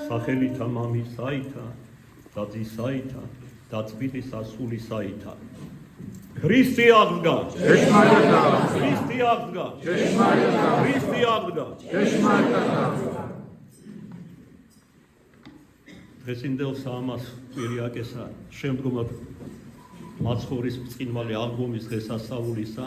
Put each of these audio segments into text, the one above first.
სახელითა მამისაითა და ძისაითა და წყვილისა სულისაითა. Ქრისტე აღდგა. ჭეშმარიტად. ქრისტე აღდგა. ჭეშმარიტად. ქრისტე აღდგა. ჭეშმარიტად. დღესინდელსა ამას კვირიაკესა შემდგომად მაცხოვრის ბრწყინვალე აღდგომის დღესასწაულისა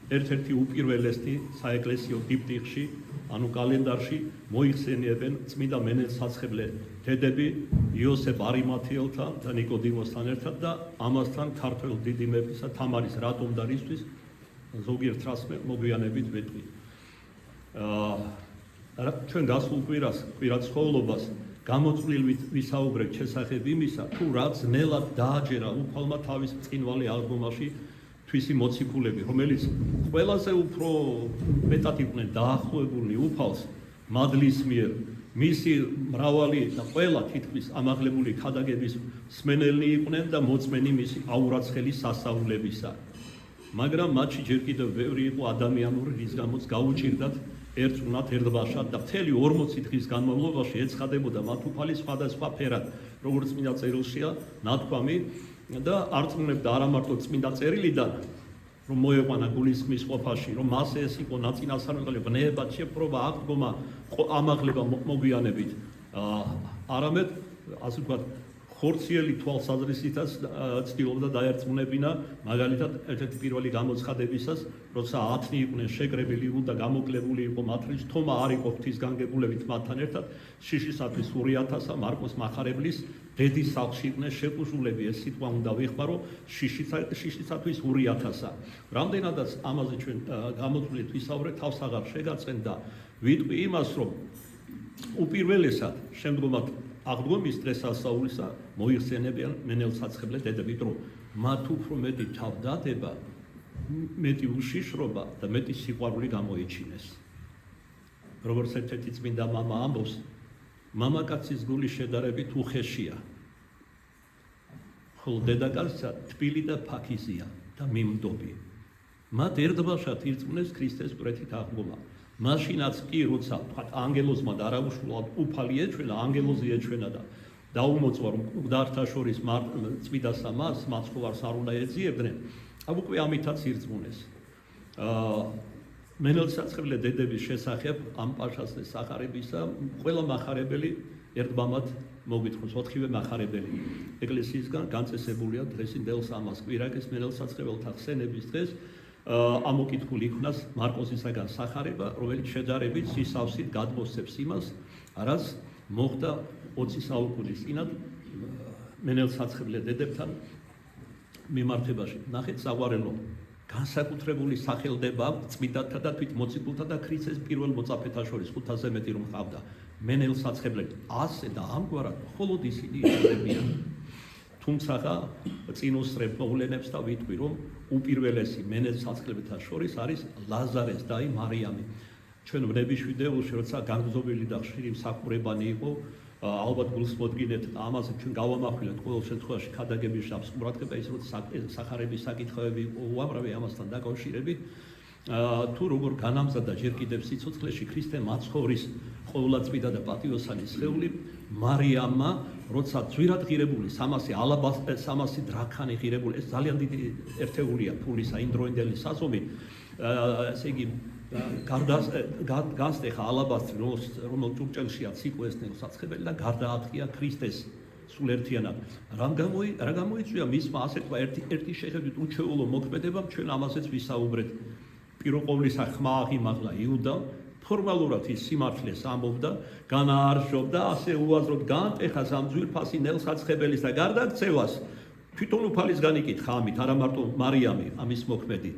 ერთ-ერთი უპირველესი საეკლესიო დიპტიხში ანუ კალენდარში მოიხსენიებენ წმინდა მენელსაცხებლე დედები იოსებ არიმათიელთა და ნიკოდიმოსთან ერთად და ამასთან ქართველ დიდი მეფისა თამარის რატომ და რისთვის ზოგიერთ რას მოგვიანებით ვეტყვი. ჩვენ გასულ კვირაცხოვლობას გამოწვლილ ვისაუბრეთ შესახებ იმისა, თუ რა ძნელად დააჯერა უფალმა თავის ბრწყინვალე აღდგომაში თვისი მოციქულები, რომელიც ყველაზე უფრო მეტად იყვნენ დაახლოებულნი უფალს მადლის მიერ, მისი მრავალი და ყველა თითქმის ამაღლებული ქადაგების მსმენელნი იყვნენ და მოწმენი მისი აურაცხელი სასწაულებისა. მაგრამ მათში ჯერ კიდევ ბევრი იყო ადამიანური, რის გამოც გაუჭირდათ ერთუნად ერთბაშად და მთელი 40 დღის განმავლობაში ეცხადებოდა მათ უფალი სხვადასხვა ფერად, როგორც წმინდა წერილშია ნათქვამი და არწმუნებდა არა მარტო წმინდა წერილიდან, რომ მოეყვანა გულისხმის ყოფაში, რომ მასე ეს იყო ნაწინასწარმეტყველება, ბნეება, შეპყრობა, აღდგომა, ამაღლება მოგვიანებით, არამედ ასე ვთქვათ, ხორციელი თვალსაზრისითაც ცდილობდა დაერწმუნებინა, მაგალითად, ერთ-ერთი პირველი გამოცხადებისას, როცა 10 იყვნენ შეკრებილი და გამოკლებული იყო მათთვის, თომა არ იყო ღვთისგანგებულებით მათთან ერთად, შიშისათვის 2000-ა, მარკოს მახარებლის დედის სახლში იყვნენ შეკუშულები, ეს სიტყვა უნდა ვიხმარო, შიშისათვის 2000-ა. რამდენადაც ამაზე ჩვენ გამოწვლით ვისაუბრეთ, თავს აღარ შეგაწენ და ვიტყვი იმას, რომ უპირველესად შემდგომად აღდგომის დღესასწაულისა მოიხსენებიან მენელსაცხებლე დედებით, რომ მათ უფრო მეტი თავდადება, მეტი უშიშრობა და მეტი სიყვარული გამოიჩინეს. როგორც ერთ-ერთი წმინდა მამა ამბობს, მამაკაცის გული შედარებით უხეშია, ხოლო დედაკაცისა თბილი და ფაქიზია და მიმდობი. მათ ერთბაშად ირწმუნეს ქრისტეს კვეთით აღდგომა. მაშინაც კი როცა ანგელოზმა და არაუშულად უფალი ეჩვენა, ანგელოზი ეჩვენა და დაუმოწვა რომ მკვდართა შორის წმინდა სამას მაცხოვარს არ უნდა ეძიებდნენ, უკვე ამითაც ირწმუნეს. მენელსაცხებლე დედების შესახებ ამ პაშას სახარებისა ყველა მახარებელი ერთბამად მოგვითხრობს, 4-ვე მახარებელი ეკლესიისგან განწესებულია დღესინდელს ამას კვირაკეს მენელსაცხებელთა ხსენების დღეს ამოკითხული იქნას მარკოსისაგან სახარება, რომელიც შედარებით სისავსით გადმოსცემს იმას, რაც მოხდა 20 საუკუნის წინათ მენელსაცხებლე დედებთან მიმართებაში. ნახეთ საგვარელო განსაკუთრებული სახელდება წმინდათა და თვით მოციქულთა და ქრისტეს პირველ მოწაფეთა შორის 500-ზე მეტი რომ ჰყავდა მენელსაცხებლე. ასე და ამგვარად მხოლოდ ისინი იხდებიან. თუმცა წინუსწრებ მოვლენებს და ვიტყვი, რომ უპირველესი მენელსაცხლებელთა შორის არის ლაზარეს და მარიამი. ჩვენ ვნების ვიდეოში, როცა განგზობილი და ხშირი მსახურებანი იყო, ალბათ გულს მოდგინეთ, ამაზე ჩვენ გავამახვილეთ ყოველ შემთხვევაში ქადაგების ჟამს ყურადღება, ის როცა სახარების საკითხები იყო უამრავი ამასთან დაკავშირებით, თუ როგორ განამზადდა ჯერ კიდევ სიცოცხლეში ქრისტე მაცხოვრის ყოვლადწმიდა და პატიოსანი სხეული მარიამმა, როცა ძვირად ღირებული 300 დრაქანი ღირებული, ეს ძალიან დიდი ერთეულია ფულისა იმ დროინდელი საზომი, ესე იგი გასტეხა ალაბასტრი, რომელ ჭურჭელშია ციკო ეს ნელსაცხებელი და გარდაათხია ქრისტეს სულ ერთიანად. რა გამოიწვია მისმა ასე თქვა ერთი შეხედვით უჩვეულო მოქმედებამ, ჩვენ ამაზეც ვისაუბრეთ. პირველ ყოვლისა ხმა აღიმაღლა იუდამ, ფორმალურად ის სიმართლეს ამბობდა, განაარსობდა, ასე უაზროდ განტეხა ამ ძვირფასი ნელსაცხებელის და გარდაქცევას თვითონ უფალისგან იკითხა ამით, არა მარტო მარიამი ამის მოქმედი.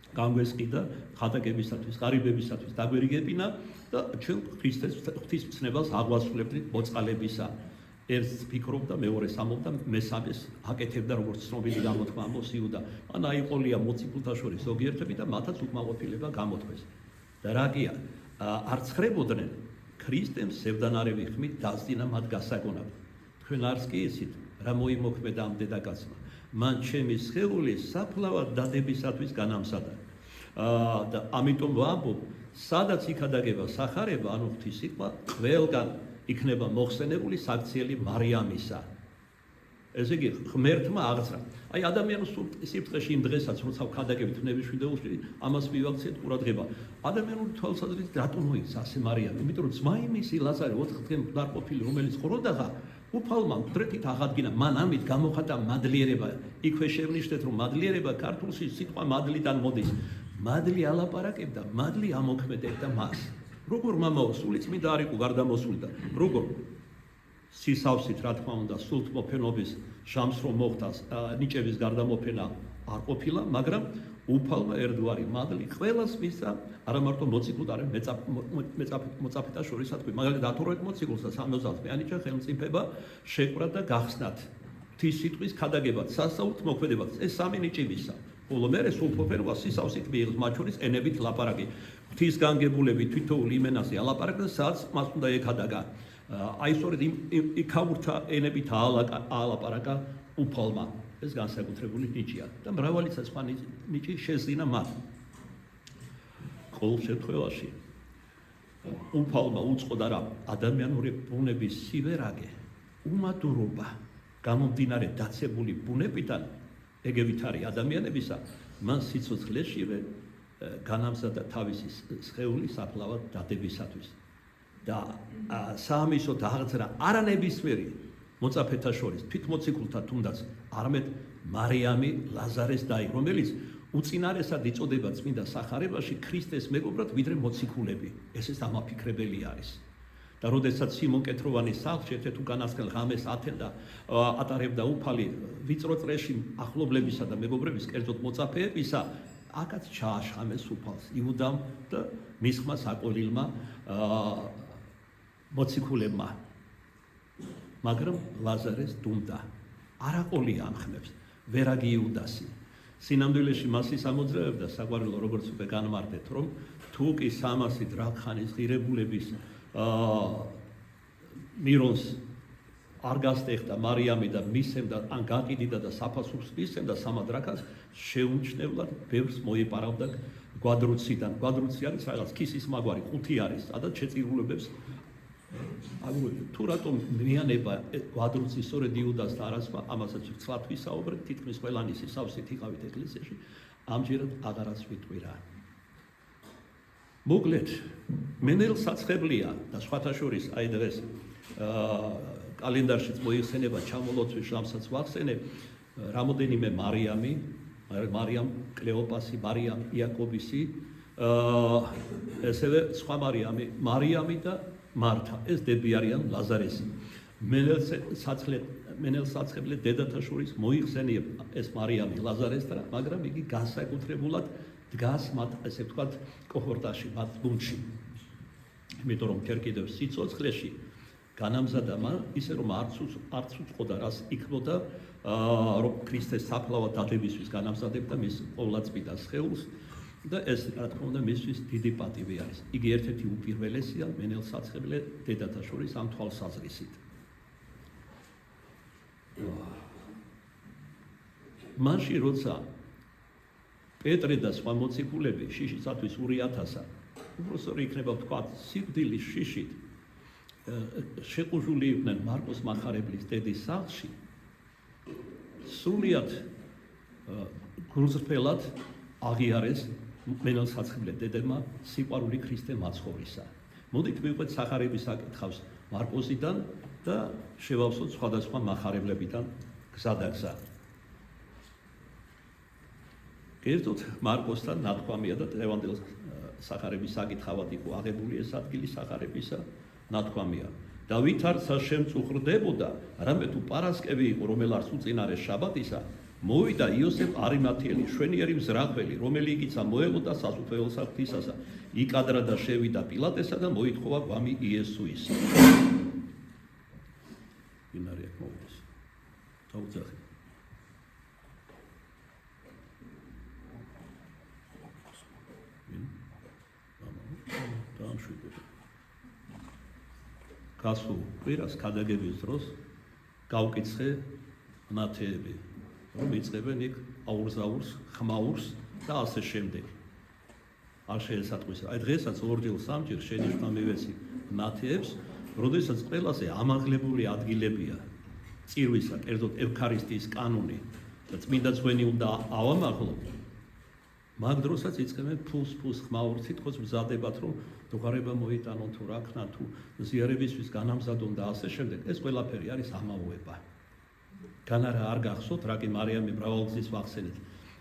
განგვესყიდა ხატაკებისათვის, ღარიბებისათვის დაგვერიგებინა და ჩვენ ქრისტეს ღვთისმცნებას აღვასრულებდით მოწყალებისა. ერთს ფიქრობდა, მეორეს ამბობდა, მესამეს აკეთებდა, როგორც ცნობილი გამოთქმა ამბობს იუდა. მან აიყოლია მოციქულთა შორის ზოგიერთები და მათაც უკმაყოფილება გამოთქვეს. და რა გია, არ ცხრებოდნენ ქრისტემ სევდანარევი ხმით დასძინა მათ გასაგონად. თქვენ არც კი იცით, რა მოიმოქმედა ამ დედაკაცმა. მან ჩემი სხეული საფლავად დადებისათვის განამზადა. და ამიტომ ვამბობ, სადაც იქადაგება სახარება, ანუ ღვთის სიტყვა, ყველგან იქნება მოხსენებული საქციელი მარიამისა. ესე იგი, ღმერთმა აღძრა. აი, ადამიანის სიფრთხეში იმ დღესაც, როცა ვქადაგებით ნების ვიდეოში, ამას მივაქციეთ ყურადღება. ადამიანური თვალსაზრისით რატომ მოიქცა ასე მარიამი? იმიტომ რომ ძმა იმისი ლაზარე 4 დღე მკვდარ ყოფილი, რომელიც ყროდაღა, უფალმა მკვდრეთით აღადგინა, მან ამით გამოხატა მადლიერება. იქვე შევნიშნეთ, რომ მადლიერება ქართულში სიტყვა მადლიდან მოდის. მადლი ალაპარაკებდა, მადლი ამოქმედებდა მას. როგორ მამაო, სულიწმიდა არ იყო გარდამოსული და როგორ სისავსით, რა თქმა უნდა, სულთმოფენობის ჟამს რომ მოხდა, ნიჭების გარდამოფენა არ ყოფილა, მაგრამ უფალმა ერთგვარი მადლი ყველას მისცა, არა მარტო მოციქულს, არამედ მოწაფეთა შორისაც, მაგალითად 12 მოციქულს და 60 მეანიჭა ხელმწიფება შეკვრა და გახსნათ ღვთის სიტყვის ქადაგებად, სასაუთ მოქმედებად. ეს სამი ნიჭებისა. ხოლო მერე სულთმოფენობა სისავსით მიიღეს, მათ შორის ენებით ლაპარაკი. ღვთის განგებულები თითოეულ იმენაზე ალაპარაკდა, სადაც მას უნდა ეკადაგა. აი სწორედ იქაურთა ენებით აალაპარაკა უფალმა. ეს განსაკუთრებული ნიჭია და მრავალი სხვა ნიჭი შეძინა მათ. ყოველ შემთხვევაში უფალმა უწყოდა რა ადამიანური ბუნების სივერაგე, უმადურობა, გამომდინარე დაცებული ბუნებიდან, ეგევით არის ადამიანებისა, მან სიცოცხლეშივე განამზადა თავისი სხეული საფლავად დადებისათვის. და საამისოდ აღძრა არანებისმიერი მოწაფეთა შორის თვითმოციქულთა თუნდაც არამედ მარიამი ლაზარეს დაი, რომელიც უწინარესად იწოდება წმინდა სახარებაში ქრისტეს მეგობრად ვიდრე მოციქულები. ეს დამაფიქრებელი არის. და როდესაც სიმონ კეთროვანის სახლში ერთ უკანასკნელ ღამეს ათენდა ატარებდა უფალი ვიწრო წრეში ახლობლებისა და მეგობრების, კერძოდ მოწაფეებისა, აკაც ჩააშხამეს უფალს იუდამ და მის ხმა საყოვილმა მოციქულებმა. მაგრამ ლაზარეს დუმდა. არაყოლი ამხნევს, ვერაგი იუდასი. სინამდვილეში მას ის ამოძრავებდა საყვარელო, როგორც უკვე განმარტეთ, რომ თუ კი 300 დრაქხანის ღირებულების მირონს არ გასტეხდა მარიამი და მისცემდა, ან გაყიდიდა და საფასურს მისცემდა 3 დრაქხანს, შეუმჩნევლად ბევრს მოიპარავდა გვადრუციდან. გვადრუცი არის რაღაც ქისის მაგვარი, ყუთი არის, სადაც შეწირულებებს თუ რატომ მიანება გვადრუცი სწორედ იუდას და არასმა, ამასაც ვცლად ვისაუბრეთ, თითქმის ყველანი სისავსით იყავით ეკლესიაში, ამჯერად აღარაც ვიტყვირა. მოკლედ, მენელსაცხებლია და სხვათა შორის აი დღეს კალენდარშიც მოიხსენება ჩამოლოცვის ჟამსაც ვახსენებ, რამოდენიმე მარიამ კლეოპასი, მარიამ იაკობისი, ესევე სხვა მარიამი და მართა, ეს დები არიან ლაზარესი. მენელსაცხებლე დედათა შორის მოიხსენიება ეს მარიამი ლაზარესთან, მაგრამ იგი განსაკუთრებულად დგას მათ, ესე ვთქვათ, კოჰორტაში, მათ გუნდში. იმიტომ რომ ჯერ კიდევ სიცოცხლეში განამზადა მან ისე რომ არც უწყოდა რას იქნოდა, რომ ქრისტეს საფლავად დადებისთვის განამზადებდა მის ყოვლადწმიდა სხეულს. და ეს რა თქმა უნდა მისთვის დიდი პატივი არის. იგი ერთ-ერთი უპირველესია მენელსაცხებლე დედათა შორის ამ თვალსაზრისით. მაშინ როცა პეტრე და სხვა მოციქულები შიშისათვის 2,000 უბრალოდ იქნება ვთქვათ სიკვდილის შიშით შეყუჟული იყვნენ მარკოს მახარებლის დედის სახლში, სრულიად გულწრფელად აღიარეს მენელსაცხებლე დედებმა სიყვარული ქრისტე მაცხოვრისა. მოდით მივყვეთ სახარების საკითხავს მარკოსიდან და შევავსოთ სხვადასხვა მახარებლებიდან გზადაგზა. კერძოდ მარკოსთან ნათქვამია და დღევანდელ სახარების საკითხავად იყო აღებული ეს ადგილი სახარებისა, ნათქვამია. და ვით არცა შემწუხრდებოდა, რამე თუ პარასკევი იყო, რომელაც უწინარეს შაბათისა, მოვიდა იოსებ არიმათიელი, შვენიერი მზრახველი, რომელი იქიცა მოელოდა სასუფეველსა ღვთისასა, იკადრა და შევიდა პილატესა და მოითხოვა გვამი იესუის. ვინარი აქ მოვიდეს? დაუძახე. გასულ კვირას ქადაგების დროს გავკითხე ნათეები, რომ იწყებენ იქ აურზაურს, ხმაურს და ასე შემდეგ. არ შეესატყვის. აი დღესაც ორჯერ სამჯერ შენიშვნა მივეცი ნათეებს, როდესაც ყველაზე ამაღლებული ადგილებია წირვისა, კერძოდ ევქარისტიის კანონი და წმინდა ძღვენი უნდა ავამაღლოთ, მაგ დროსაც იწყებენ ფულს ხმაურით, თითქოს მზადებათ, რომ დუღარება მოიტანონ თუ რა ქნა, თუ ზიარებისთვის განამზადონ და ასე შემდეგ. ეს ყველაფერი არის ამაოება. განარა არ გახსოვთ, რა კი მარიამი მრავალგზის ვახსენეთ.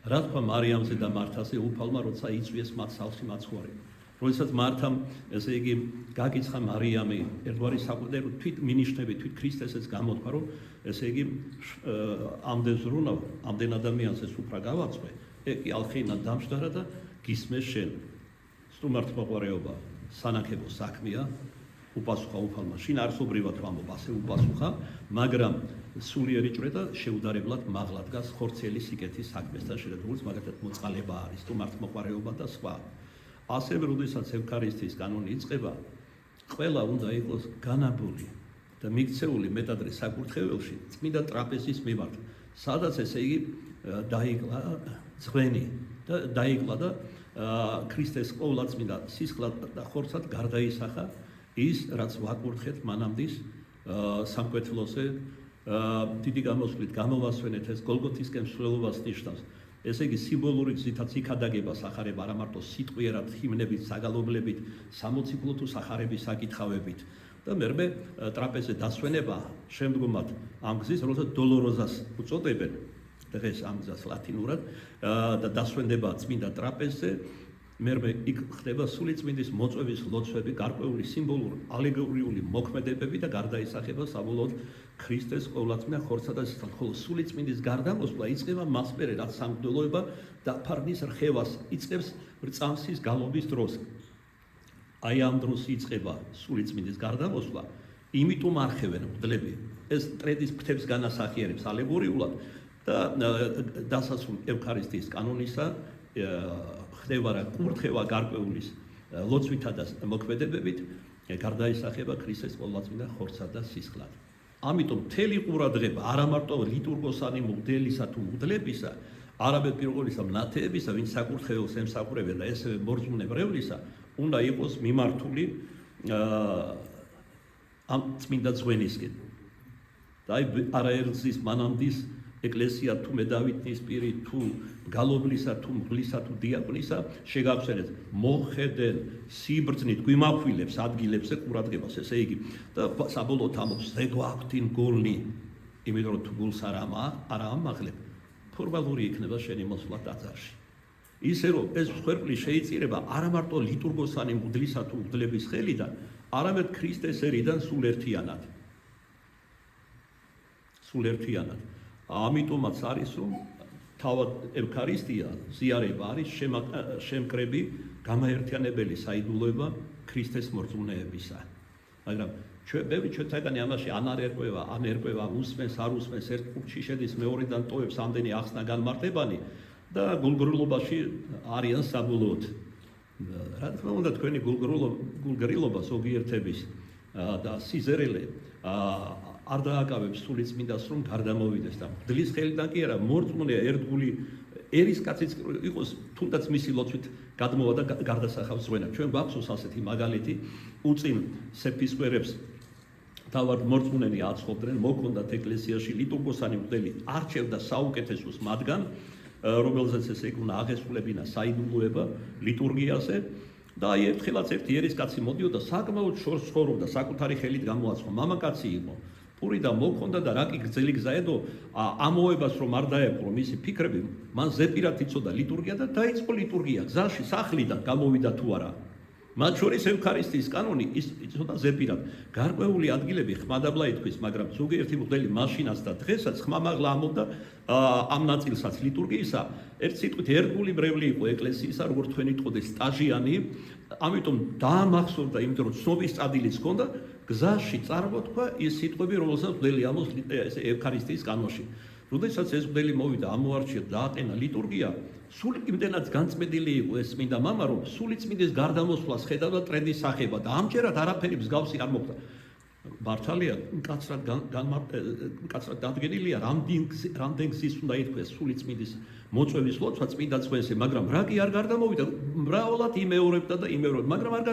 რა თქვა მარიამზე და მართაზე უფალმა, როცა იწვიეს მათ სახლში მაცხვარი. როდესაც მართამ, ესე იგი, გაკიცხა მარიამი ერთგვარი საკვირველო თვით მინიშნები, თვით ქრისტესეც გამოთქვა, რომ ესე იგი ამდენ ზრუნავ, ამდენ ადამიანს ეს უფრა გავაწვე, ეკი ალხენა დამშდარა და გისმეს შენ. სტუმართმოყვარეობა სანახებო საქმეა, უპასუხა უფალმა, შინ არსობრივად ვამბობ, ასე უპასუხა, მაგრამ სულიერი ჭრე და შეუდარებლად მაღლა დგას ხორცელი სიკეთის საქმესთან შედარებით, მაგათაც მოწყალება არის, სტუმართმოყვარეობა და სხვა. ასევე, როდესაც ევქარისტიის კანონი იწყება, ყველა უნდა იყოს განაბული და მიქცეული მეტადრე საკურთხეველში წმინდა ტრაპეზის მიმართ, სადაც ესე იგი დაიკლა ძღვენი და დაიკლა და ქრისტეს ყოვლადწმინდა სისხლად და ხორცად გარდაისახა ის, რაც ვაკურთხეთ მანამდის სამკვეთლოზე დიდი გამოსვლით გამოვასვენეთ ეს გოლგოთისკენ მსვლელობას ნიშნავს. ესე იგი სიმბოლური გზითაც იქადაგება სახარება არა მარტო სიტყვიერად, ჰიმნებით, საგალობლებით, სამოციქულო თუ სახარების საკითხავებით. და მერმე ტრაპეზე დასვენება შემდგომად ამ გზის, როდესაც დოლოროზას უწოდებენ დღეს ამ გზას ლათინურად და დასვენება წმინდა ტრაპეზზე, მერმე იქ ხდება სულიწმინდის მოწვევის ლოცვები, გარკვეული სიმბოლური, ალეგორიული მოქმედებები და გარდაისახება საბოლოოდ ქრისტეს ყოვლადწმინდა ხორცსა და სისხლად, ხოლო სულიწმინდის გარდამოსვლა იწყება მას მერე, რაც სამღვდელოება დაფარნის რხევას იწყებს რწამსის გალობის დროს. აი ამ დროს იწყება სულიწმინდის გარდამოსვლა, იმიტომ არხევენ მღვდლები. ეს ტრედის ფრთებს განასახიერებს ალეგორიულად და დასასრულ ევქარისტიის კანონისა ხდება რა კურთხევა გარკვეულის ლოცვითა და მოქმედებებით გარდაისახება ქრისტეს ყოვლადწმინდა ხორცსა და სისხლად. ამიტომ მთელი ყურადღება არა მარტო ლიტურგოსანი მღვდელისა თუ მღვდლებისა, არამედ პირველისა მნათეებისა, ვინც საკურთხეველს ემსახურებენ და ესე მორწმუნე მრევლისა, უნდა იყოს მიმართული ამ წმინდა ძღვენისკენ. და აი არაერთგზის მანამდის ეკლესია თუ მედავითის პირი თუ გალობლისა თუ მღვდლისა თუ დიაყნისა შეგახსენეთ მოხედენ სიბრძნით გვიმახვილებს ადგილებზე ყურადღებას, ესე იგი და საბოლოოდ ამბობს ზეგვაქვთინ გულნი, იმიტომ რომ თუ გულს არ ამაღლებ, ფორმალური იქნება შენი მოსვლა ტაძარში. ისე რომ ეს მსხვერპლი შეიწირება არა მარტო ლიტურგოსანი მღვდლისა თუ მღვდლების ხელიდან, არამედ ქრისტეს ერიდან სულ ერთიანად. ამიტომაც არის რომ თავად ევქარისტია ზიარება არის შემკრები გამაერთიანებელი საიდუმლოება ქრისტეს მორწმუნეებისა. მაგრამ ბევრი ჩვენთაგანი ამაში ან არ ერკვევა, უსმენს, არ usmens, ერთ კუთხში შედის, მეორედან ტოვებს ამდენი ახსნა განმარტებანი და გულგრილობაში არიან საბოლოოდ. რა თქმა უნდა, თქვენი გულგრილობა ზოგიერთების და სიზერელე არ დააკავებს სულიწმინდას, რომ გარდამოვიდეს და მღვდლის ხელიდან კი არა, მორწმუნეა ერთგული ერისკაციც იყოს, თუნდაც მისი ლოცვით გადმოვა და გარდასახავს ზღვენა. ჩვენ გვაქვს ასეთი მაგალითი, უწინ სეფისკვერებს თავად მორწმუნენი აცხობდნენ, მოქონდათ ეკლესიაში ლიტურგოსანი მღვდელი, არჩევდა საუკეთესოს მათგან, რომელზეც ესე იქნა აღესრულებინა საიდუმლოება ლიტურგიაზე. და აი ერთხელაც ერთი ერისკაცი მოდიოდა საკმაოდ შორს ცხოვრობდა, საკუთარი ხელით გამოაცხო, მამაკაცი იყო. პური და მოქონდა და რა კი გრძელი გზა ედო ამოებას რომ არ დაეპყრო მისი ფიქრები, მან ზეპირად იცოდა ლიტურგია და დაიწყო ლიტურგია გზაში სახლიდან გამოვიდა თუ არა. მათ შორის ევქარისტიის კანონი იცოდა ზეპირად. გარკვეული ადგილები ხმადაბლა ითქვის, მაგრამ ზოგიერთი მღვდელი მაშინაც და დღესაც ხმამაღლა ამბობდა ამ ნაწილსაც ლიტურგიისა, ერთ სიტყვით ერთგული მრევლი იყო ეკლესიისა, როგორც თქვენი ტყოდეს სტაჟიანი, ამიტომ დაამახსოვრდა, იმიტომ რომ ცნობის წადილიც ჰქონდა, გზაში წარმოთქვა ის სიტყვები, რომელსაც მღვდელი ამბობს ევქარისტიის კანონში. როდესაც ეს მღვდელი მოვიდა, ამოარჩია, დააყენა ლიტურგია, სულ იმდენად განწმენდილი იყო ეს წმინდა მამა, რომ სულიწმინდის გარდამოსვლას ხედავდა ტრენდის სახება და ამჯერად არაფერი მსგავსი არ მოხდა. მართალია კაცრად დადგენილია რამდენ გზის უნდა ითქვეს სულიწმინდის მოწვევის ლოცვა წმინდა წვენზე, მაგრამ რა კი არ გარდამოვიდა, მრავალად იმეორებდა და იმეორებდა, მაგრამ არ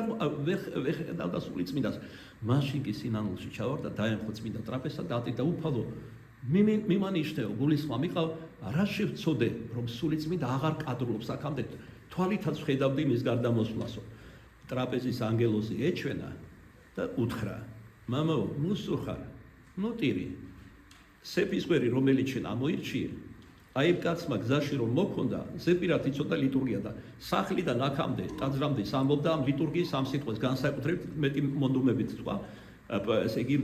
ვეხედავდა სულიწმინდას. მაშინ კი სინანულში ჩავარდა, დაემხო წმინდა ტრაპეზსა და ატირდა უფალო მიმანიშნეო, გულისხმა მიყავ, რა შევწოდე, რომ სულიწმინდა აღარ კადრულობს აქამდე, თვალითაც ხედავდი მის გარდამოსვლასო. ტრაპეზის ანგელოზი ეჩვენა და უთხრა, მამაო, მუსურხარ, ნოტირი, სეფისკვერი, რომელიც შენ ამოირჩიე, აი კაცმა გზაში რომ მოქონდა, ზეპირად იცოდა ლიტურგია და სახლიდან აქამდე, ტაძრამდე ამბობდა ამ ლიტურგიის ამ სიტყვას განსაკუთრებით მეტი მონდომებით თქვა, ესე იგი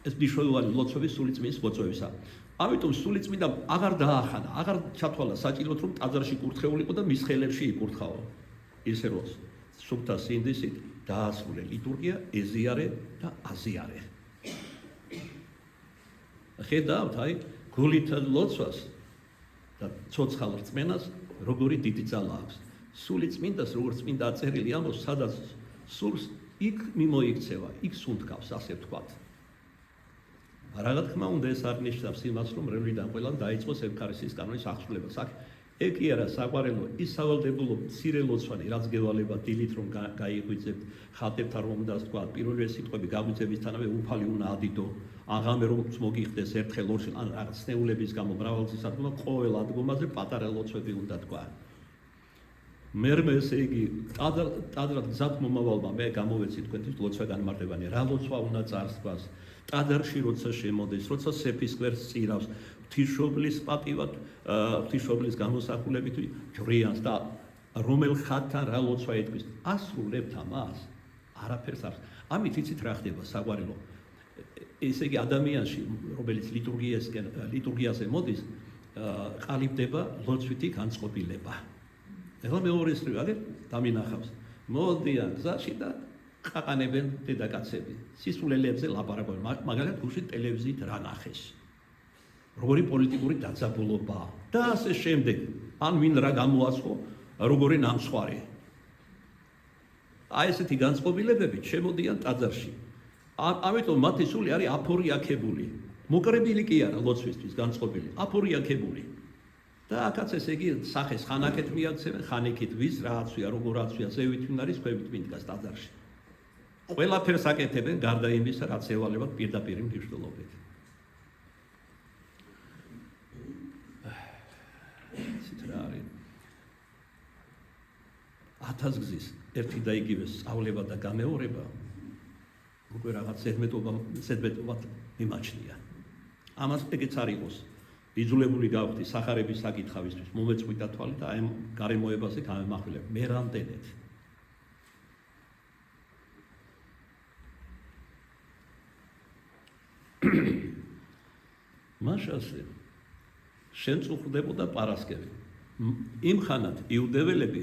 ეს მნიშვნელოვანი ლოცვების სულიწმინდის მოწვევისა. ამიტომ სულიწმინდამ აღარ დაახანა, აღარ ჩათვალა საჭიროდ რომ ტაძარში კურთხეულიყო და მის ხელებში იკურთხაო. ისე რომ სუფთა სინდისით დაასრულე ლიტურგია, ეზიარე და აზიარე. ხედავთ, აი, გულით ლოცვას და ცოცხალ რწმენას როგორი დიდი ძალა აქვს. სულიწმინდას როგორც წმინდა აწერილი ამბობს, სადაც სულს იქ მიმოიქცევა, იქ სუნთქავს, ასე ვთქვათ. რა თქმა უნდა, ეს არ ნიშნავს იმას, რომ რევლიდან ყველამ დაიწყოს ევქარისტიის კანონის აღსრულებას. აქ ეგ კი არა საყვარელო, ის სავალდებულო მცირე ლოცვანი, რაც გევალება დილით რომ გაიღვიძებთ, ხატებთან რომ უნდა თქვა, პირველი სიტყვები გაგვიძებისთანავე უფალი უნდა ადიდო, აღამე რომ მოგიხდეს ერთხელ ორში, ან რაღაც ნეულების გამო მრავალგზის ადგომა, ყოველ ადგომაზე პატარა ლოცვები უნდა თქვა. მერმე ესე იგი ტაძრად გზად მომავალმა მე გამოვეცი თქვენთვის ლოცვა განმარტებანი, რა ლოცვა უნდა წარსდგას. ტაძარში როცა შემოდის, როცა სეფისკვერს წირავს, ღვთისმშობლის პატივად, ღვთისმშობლის გამოსახულებით ჯვრიანს და რომელ ხატთან რა ლოცვა ეთქვის, ასრულებთ ამას, არაფერს არ. ამით იცით რა ხდება საყვარელო. ესე იგი ადამიანში, რომელიც ლიტურგიაზე მოდის, ყალიბდება ლოცვითი განწყობილება. ეხლა მეორე სრული აგერ დამინახავს. მოდიან გზაში და ყაყანებენ დედაკაცები. სისულელებზე ლაპარაკობენ, მაგალითად გულში ტელევიზიით რა ნახეს. როგორი პოლიტიკური დაძაბულობა და ასე შემდეგ. ან ვინ რა გამოაცხო, როგორი ნამსხვარი. აი ესეთი განწყობილებებით შემოდიან ტაძარში. ამიტომ მათი სული არის აფორიაქებული. მოკრებილი კი არა ლოცვისთვის განწყობილი, აფორიაქებული. და აქაც ესე იგი სახეს ხანაკეთ მიაქცევენ, ხანიკით ვის რა აცვია, როგორ აცვია, ზევით ვინ არის, ქვევით ვინ დგას ტაძარში. ყველაფერს აკეთებენ გარდა იმისა, რაც ევალებათ პირდაპირ მნიშვნელობით. ისეთ რა არის. 1000 გზის ერთი და იგივე სწავლება და გამეორება უკვე რაღაც ზედმეტობად მიმაჩნია. ამას ეგეც არ იყოს. იძულებული გავხდი სახარების საკითხავისთვის, მომეწყვიტა თვალი და აი გარემოებაზე გამემახვილებ. მე რამდენად მაშასე შენ წუხდებოდა პარასკევი. იმ ხანად იუდეველები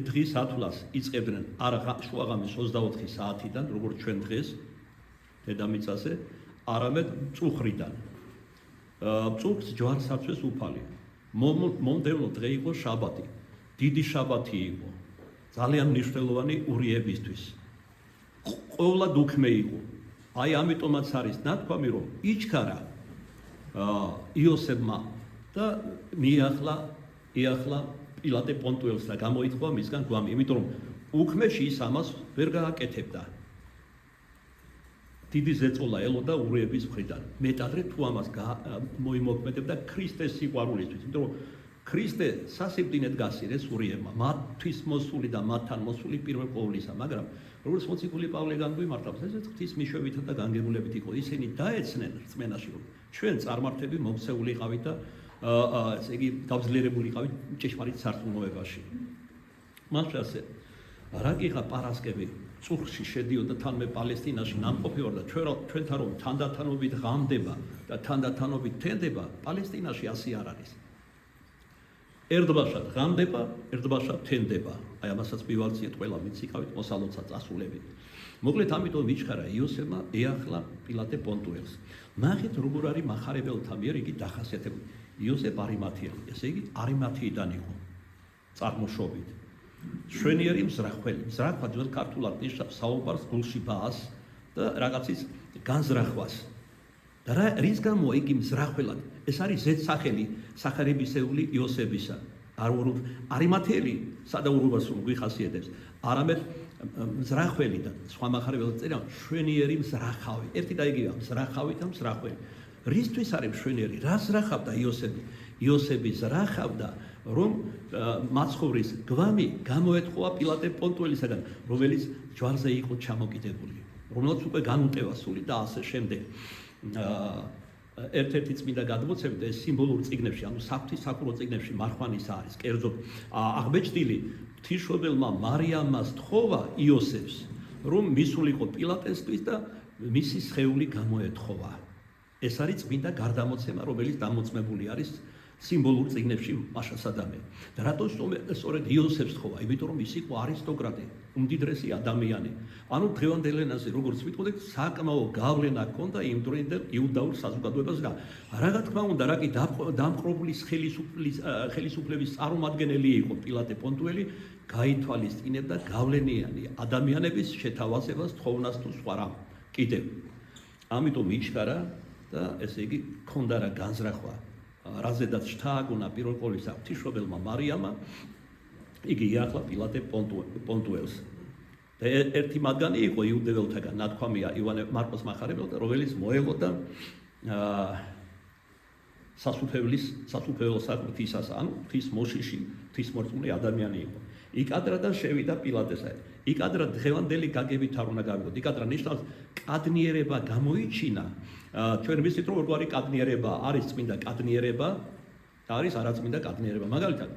დღის ათვლას იწყებდნენ არა შუაღამის 24 საათიდან, როგორც ჩვენ დღეს დედამიწაზე, არამედ წუხრიდან. წუხს ჯვარს აცვეს უფალი. მომდევნო დღე იყო შაბათი. დიდი შაბათი იყო. ძალიან მნიშვნელოვანი ურიებისთვის. ყოვლად უქმე იყო. აი ამიტომაც არის ნათქვამი, რომ იჩქარა იოსებმა და მიახლა პილატე პონტუელს და გამოითქვა მისგან გვამი, იმიტომ რომ უქმეში ის ამას ვერ გააკეთებდა. დიდი ზეწოლა ელოდა ურიების მხრიდან. მეტადრე თუ ამას მოიმოქმედებდა ქრისტეს სიყვარულისთვის, იმიტომ რომ ქრისტე სასიკვდინედ გასცირეს ურიებმა, მათთვის მოსული და მათთან მოსული პირველ ყოვლისა, მაგრამ როგორც მოციქული პავლე განგვიმარტავს, ესეც ღვთის მიშვებითა და განგებულებით იყო. ისინი დაეცნენ რწმენაში, რომ ჩვენ წარმართები მოქცეული იყავით და ესე იგი გავძლიერებული იყავით ჭეშმარიტ სარწმუნოებაში. მას ასე რა გიღა პარასკევი წუხში შედიოდა თან მე პალესტინაში ნამყოფი ვარ და ჩვენთან რომ თანდათანობით ღამდება და თანდათანობით თენდება, პალესტინაში ასე არ არის. ერთბაშად ღამდება, ერთბაშად თენდება. აი ამასაც მივალციეთ ყველა მიციკავით მოსალოცა წასულებით. მოკლედ ამიტომ ვიჩხარა იოსებმა ეახლა პილატე პონტუელს. ნახეთ როგორ არის მახარებელთა მიერ იგი დახასიათებული. იოსებ არიმათიელი, ესე იგი არიმათიიდან იყო წარმოშობით. შვენიერი მზრახველი. მზრახვა ძველ ქართულად ნიშნავს საუბარს გულში ბაას და რაღაცის განზრახვას. და რის გამო იგი მზრახველად? ეს არის ზედსახელი სახარებისეული იოსებისა. არიმათელი სადაურობას გვიხასიათებს, არამედ მზრახველი და სხვა מחარებელად წერია მშვენიერი მზრახავი. ერთი და იგივეა, მზრახავი და მზრახველი. რისთვის არის მშვენიერი? რა ზრახავდა იოსები? იოსები ზრახავდა, რომ მაცხოვრის გვამი გამოეთხოვა პილატე პონტუელისაგან, რომელიც ჯვარზე იყო ჩამოკიდებული, რომელსაც უკვე განუტევასული და ასე შემდეგ. ერთ-ერთი წმინდა გადმოცემით ეს სიმბოლურ წიგნებში, ანუ საფრთხისაკურო წიგნებში მარხვანის არის, კერძოდ აღმეჩნილი ღვთისმშობელმა მარიამას თხოვა იოსებს, რომ მისულიყო პილატესთვის და მისი სხეული გამოეთხოვა. ეს არის წმინდა გარდამოცემა, რომელიც დამოწმებული არის სიმბოლურ წიგნებში მაშასადამე. და რატო სწორედ იოსებს თხოვა? იმიტომ რომ ის იყო არისტოკრატი, უმდიდრესი ადამიანი. ანუ დღევანდელ ენაზე როგორც ვიტყოდეთ, საკმაო გავლენა ჰქონდა იმ დროინდელ იუდაურ საზოგადოებას და რა თქმა უნდა, რა კი დამპყრობლის ხელისუფლების წარმომადგენელი იყო პილატე პონტუელი, გაითვალისწინებდა გავლენიანი ადამიანების შეთავაზებას თხოვნას თუ სხვა რამ. კიდევ ამიტომ იჩქარა და ესე იგი ჰქონდა რა განზრახვა. რაზედაც შთააგონა პირველ ყოვლისა ღვთისმშობელმა მარიამმა, იგი იახლა პილატე პონტუელს. და ერთი მათგანი იყო იუდეველთაგან, ნათქვამია ივანე მარკოს მახარებელთა, რომელიც მოელოდა სასუფეველო საღვთისას, ანუ ღვთის მოშიში, ღვთისმორწმუნე ადამიანი იყო. იქადრა და შევიდა პილატესა. იქადრა დღევანდელი გაგებით არ უნდა გავიგოთ. იქადრა ნიშნავს კადნიერება გამოიჩინა. ჩვენ ვიცით რომ როგორი კადნიერება არის წმინდა კადნიერება და არის არაწმინდა კადნიერება. მაგალითად,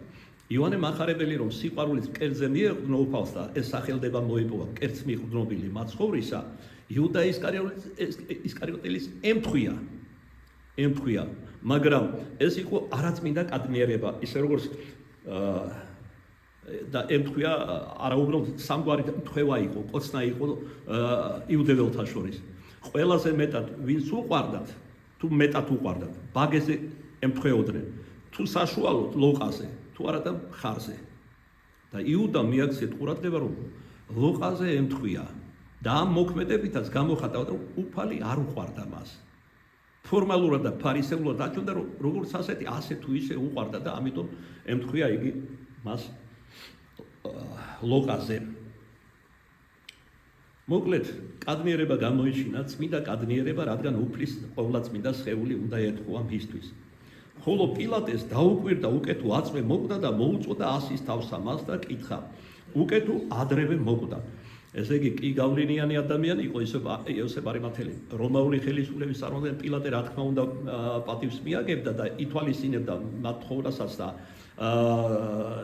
ივანე მახარებელი რომ სიყვარულის მკერდზე მიეყრდნო უფალს და ეს სახელდება მოიპოვა მკერდს მიყრდნობილი მაცხოვრისა, იუდა ისკარიოტელის ემთხვია, მაგრამ ეს იყო არაწმინდა კადნიერება, ისე როგორც და ემთხვია არაუბრალოდ სამგვარი თქვა იყო, კოცნა იყო იუდეველთა შორის. ყველაზე მეტად ვინც უყვარდათ, თუ მეტად უყვარდათ, ბაგეზე ემთხვეოდნენ, თუ საშუალოდ ლოყაზე, თუ არა და ხარზე. და იუდა მიაქცეთ ყურადღება, რომ ლოყაზე ემთხვია და ამ მოქმედებითაც გამოხატავდა, რომ უფალი არ უყვარდა მას. ფორმალურად და ფარისეულად აჩვენდა, რომ როგორც ასეთი, ასე თუ ისე უყვარდა და ამიტომ ემთხვია იგი მას ლოყაზე. მოკლედ, კადნიერება გამოიჩინა, წმინდა კადნიერება, რადგან უფლის ყოვლადწმინდა სხეული უნდა ეთხოვა მისთვის. ხოლო პილატეს დაუკვირდა უკეთო აწმე მოკვდა და მოუწოდა ასის თავსა მას და კითხა, უკეთო ადრევე მოკვდა. ესე იგი, კი გავლენიანი ადამიანი იყო იოსებ არიმათელი. რომაული ხელისუფლების წარმომადგენელი პილატე რა თქმა უნდა პატივს მიაგებდა და ითვალისწინებდა მათ თხოვნასაც და